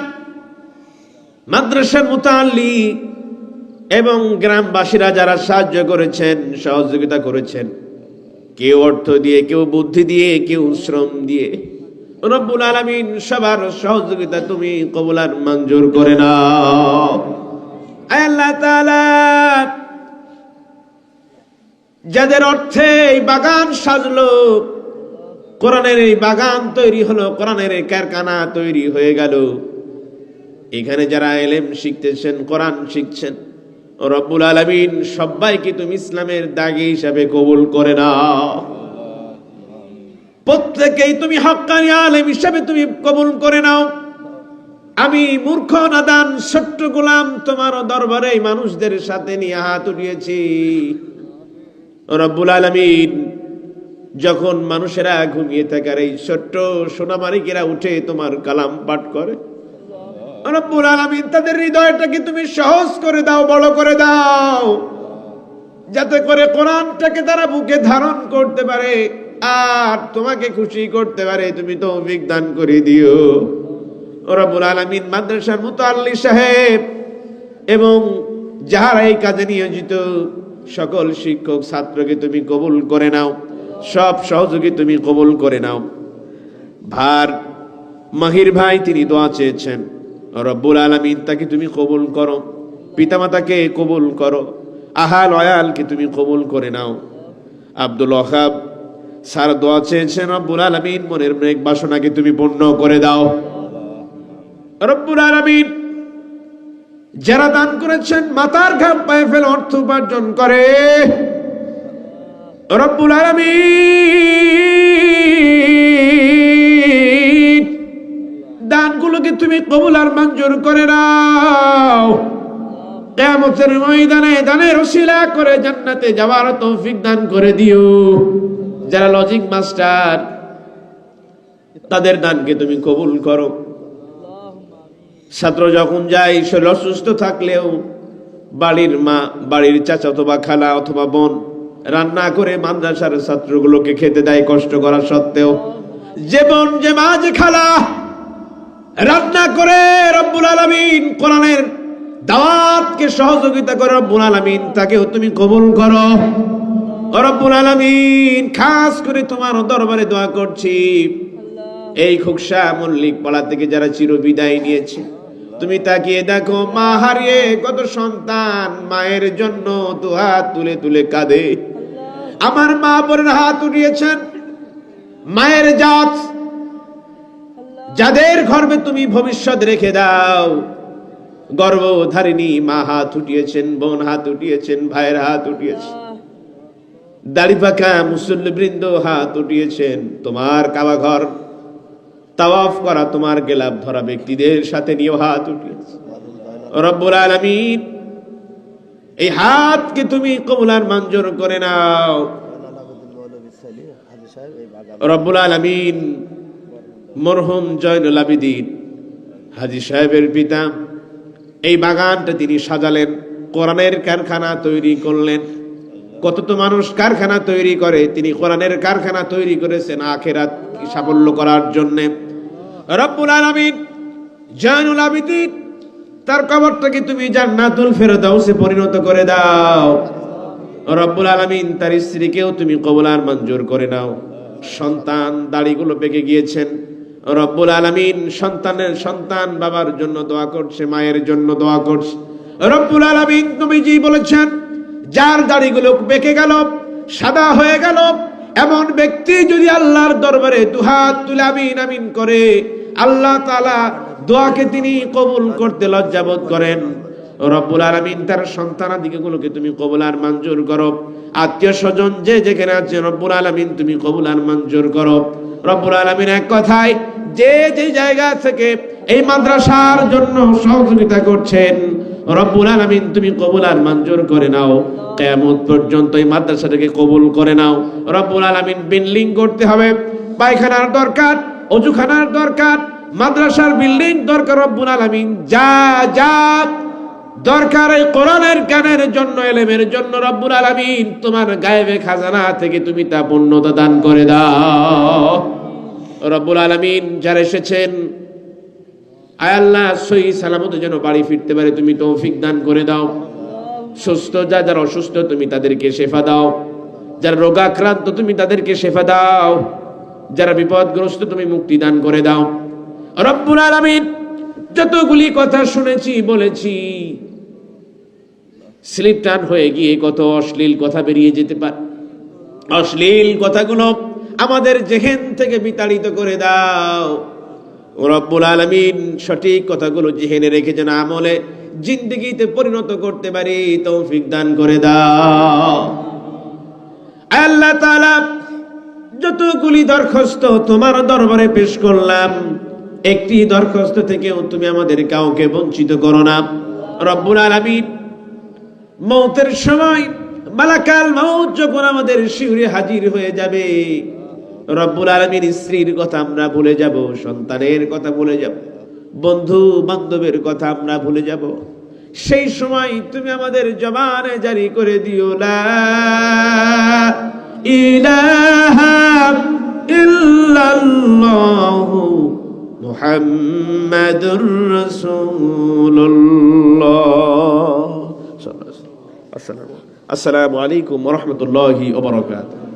মাদ্রাসার মুতাআল্লিম এবং গ্রামবাসীরা যারা সাহায্য করেছেন, সহযোগিতা করেছেন, কেউ অর্থ দিয়ে, কেউ বুদ্ধি দিয়ে, কেউ শ্রম দিয়ে, রব্বুল আলামিন সবার সহযোগিতা তুমি কবুল আর মঞ্জুর করে নাও। আল্লাহ তাআলা যাদের অর্থে এই বাগান সাজলো, কোরআনের এই বাগান তৈরি হলো, কোরআনের এই কারখানা তৈরি হয়ে গেল, এখানে যারা ইলম শিখতেছেন, কোরআন শিখছেন, রব্বুল আলামিন সবাইকে তুমি ইসলামের দাগী হিসাবে কবুল করে নাও। প্রত্যেকেই তুমি হক্কানি আলেম হিসাবে তুমি কবুল করে নাও। আমি মূর্খ নাদান ছোট্ট গোলাম তোমার দরবারে মানুষদের সাথে নিয়ে হাত উঠিয়েছি। রব্বুল আলামিন যখন মানুষেরা ঘুমিয়ে থাকার এই ছোট্ট সোনামানিকেরা উঠে তোমার কালাম পাঠ করে, রব্বুল আলামিন তাদের হৃদয়টাকে তুমি সহজ করে দাও, বড় করে দাও, যাতে করে কোরআনটাকে তারা বুকে ধারণ করতে পারে আর তোমাকে খুশি করতে পারে। তুমি তৌফিক দান করে দিও রব্বুল আলামিন। মাদ্রাসার মুতাআল্লিম সাহেব এবং যারা এই কাজে নিয়োজিত সকল শিক্ষক ছাত্রকে তুমি কবুল করে নাও, সব সহযোগী তুমি কবুল করে নাও। ভার মাহির ভাই তিনি দোয়া চেয়েছেন, রব্বুল আলামিন তাকে তুমি কবুল করো, পিতামাতাকে কবুল করো, আহাল আয়ালকে তুমি কবুল করে নাও। আব্দুল ওয়াহাব স্যার দোয়া চেয়েছেন, রব্বুল আলামিন মনের নেক বাসনাকে তুমি পূর্ণ করে দাও। রব্বুল আলামিন যারা দান করেছেন, মাথার ঘাম পায়ে ফেলে অর্থ উপার্জন করে, রব্বুল আলামিন দানগুলোকে তুমি কবুল আর মঞ্জুর করে নাও। কিয়ামতের ময়দানে দানের ওসিলা করে জান্নাতে যাওয়ার তৌফিক দান করে দিও। যারা লজিক মাস্টার, তাদের দানকে তুমি কবুল করো। ছাত্র যখন যায়, শরীর অসুস্থ থাকলেও বাড়ির মা, বাড়ির চাচা অথবা খালা অথবা বোন রান্না করে মাদ্রাসার ছাত্রগুলোকে খেতে দেয় কষ্ট করা সত্ত্বেও। যে বোন, যে মা, যে খালা রান্না করে রব্বুল আলামিন কোরআনের দাওয়াতকে সহযোগিতা করে, রব্বুল আলামিন তাকেও তুমি কবুল করো। রব্বুল আলামিন খাস করে তোমার দরবারে দোয়া করছি, এই খোকসা মল্লিক পাড়া থেকে যারা চিরবিদায় নিয়েছে, তুমি তাকিয়ে দেখো, মা হারিয়ে কত সন্তান মায়ের জন্য দুহাত তুলে তুলে কাঁদে। আমার মা বোনের হাত উঠিয়েছেন, মায়ের জাত যাদের গর্ভে তুমি ভবিষ্যৎ রেখে দাও, গর্ভধারিণী মা হাত উঠিয়েছেন, বোন হাত উঠিয়েছেন, ভাইয়ের হাত উঠিয়েছেন, দাড়ি পাকা মুসল্লিবৃন্দ হাত উঠিয়েছেন। তোমার কাবা ঘর তাওয়াফ করা, তোমার গেলাপ ধরা ব্যক্তিদের সাথে নিয়ে হাত উঠিয়েছে। রব্বুল আলামিন এই হাতকে তুমি কবুল আর মঞ্জুর করে নাও। রব্বুল আলামিন মরহুম জয়নুল আবিদিন হাজী সাহেবের পিতা, এই বাগানটা তিনি সাজালেন, কোরআনের কারখানা তৈরি করলেন। কত তো মানুষ কারখানা তৈরি করে, তিনি কোরআনের কারখানা তৈরি করেছেন আখিরাত সাফল্য করার জন্য। রব্বুল আলামিন জয়নুল আবিদিন তার কবরটাকে তুমি জান্নাতুল ফেরদাউসে পরিণত করে দাও। রব্বুল আলামিন তার স্ত্রীকেও তুমি কবুল আর মঞ্জুর করে নাও। সন্তান দাড়িগুলো পেকে গিয়েছেন, রব্বুল আলামিন সন্তানের সন্তান বাবার জন্য দোয়া করছে, মায়ের জন্য দোয়া করছে। রব্বুল আলামিন নবীজি বলেছেন, যার দাড়িগুলো বেঁকে গেল, সাদা হয়ে গেল, এমন ব্যক্তি যদি আল্লাহর দরবারে দুহাত তুলে আমিন আমিন করে, আল্লাহ তাআলা দোয়াকে তিনি কবুল করতে লজ্জাবোধ করেন। রব্বুল আলামিন তার সন্তানাদিগুলোকে তুমি কবুল আর মঞ্জুর করো। আত্মীয় স্বজন যে যেখানে আছে রব্বুল আলামিন তুমি কবুল আর মঞ্জুর করো। রব্বুল আলামিন এক কথায় যে যে জায়গা থেকে এই মাদ্রাসার জন্য সহযোগিতা করছেন, রব্বুল আলামিন তুমি কবুল আর মঞ্জুর করে নাও। কিয়ামত পর্যন্ত এই মাদ্রাসাটাকে কবুল করে নাও। রব্বুল আলামিন বিল্ডিং করতে হবে, পায়খানার দরকার, অজুখানার দরকার, মাদ্রাসার বিল্ডিং দরকার। রব্বুল আলামিন যা যা দরকার এই কোরআনের জ্ঞানের জন্য, ইলমের জন্য, রব্বুল আলামিন তোমার গায়েবে খাজানা থেকে তুমি তা পূর্ণতা দান করে দাও। রব্বুল আলামিন যারা এসেছেন, আয় আল্লাহ সহি সালামতে যেন বাড়ি ফিরতে পারে তুমি তৌফিক দান করে দাও। সুস্থ যারা অসুস্থ তুমি তাদেরকে শেফা দাও। যারা রোগাক্রান্ত তুমি তাদেরকে শেফা দাও। যারা বিপদগ্রস্ত তুমি মুক্তি দান করে দাও। রব্বুল আলামিন যতগুলি কথা শুনেছি বলেছি, স্লিপ টান হয়ে গিয়ে কত অশ্লীল কথা বেরিয়ে যেতে পারে, অশ্লীল কথাগুলো আমাদের জেহেন থেকে বিতাড়িত করে দাও। রব্বুল আলামিন সঠিক কথাগুলো জেহেনে রেখে যেন আমলে জিন্দেগিতে পরিণত করতে পারি তৌফিক দান করে দাও। আল্লাহ তাআলা যতগুলি দরখাস্ত তোমার দরবারে পেশ করলাম, একটি দরখাস্ত থেকেও তুমি আমাদের কাউকে বঞ্চিত করো না। রব্বুল আলামিন মৌতের সময় মালাকাল মৌত যখন আমাদের শিউরে হাজির হয়ে যাবে, রব্বুল আলামিন স্ত্রীর কথা আমরা ভুলে যাব, সন্তানের কথা ভুলে যাব, বন্ধু বান্ধবের কথা আমরা ভুলে যাব। সেই সময় তুমি আমাদের জবানে জারি করে দিও লা ইলাহা ইল্লাল্লাহু মুহাম্মাদুর রাসূলুল্লাহ। আসসালামু আলাইকুম ওয়া রাহমাতুল্লাহি ওয়া বারাকাতুহু।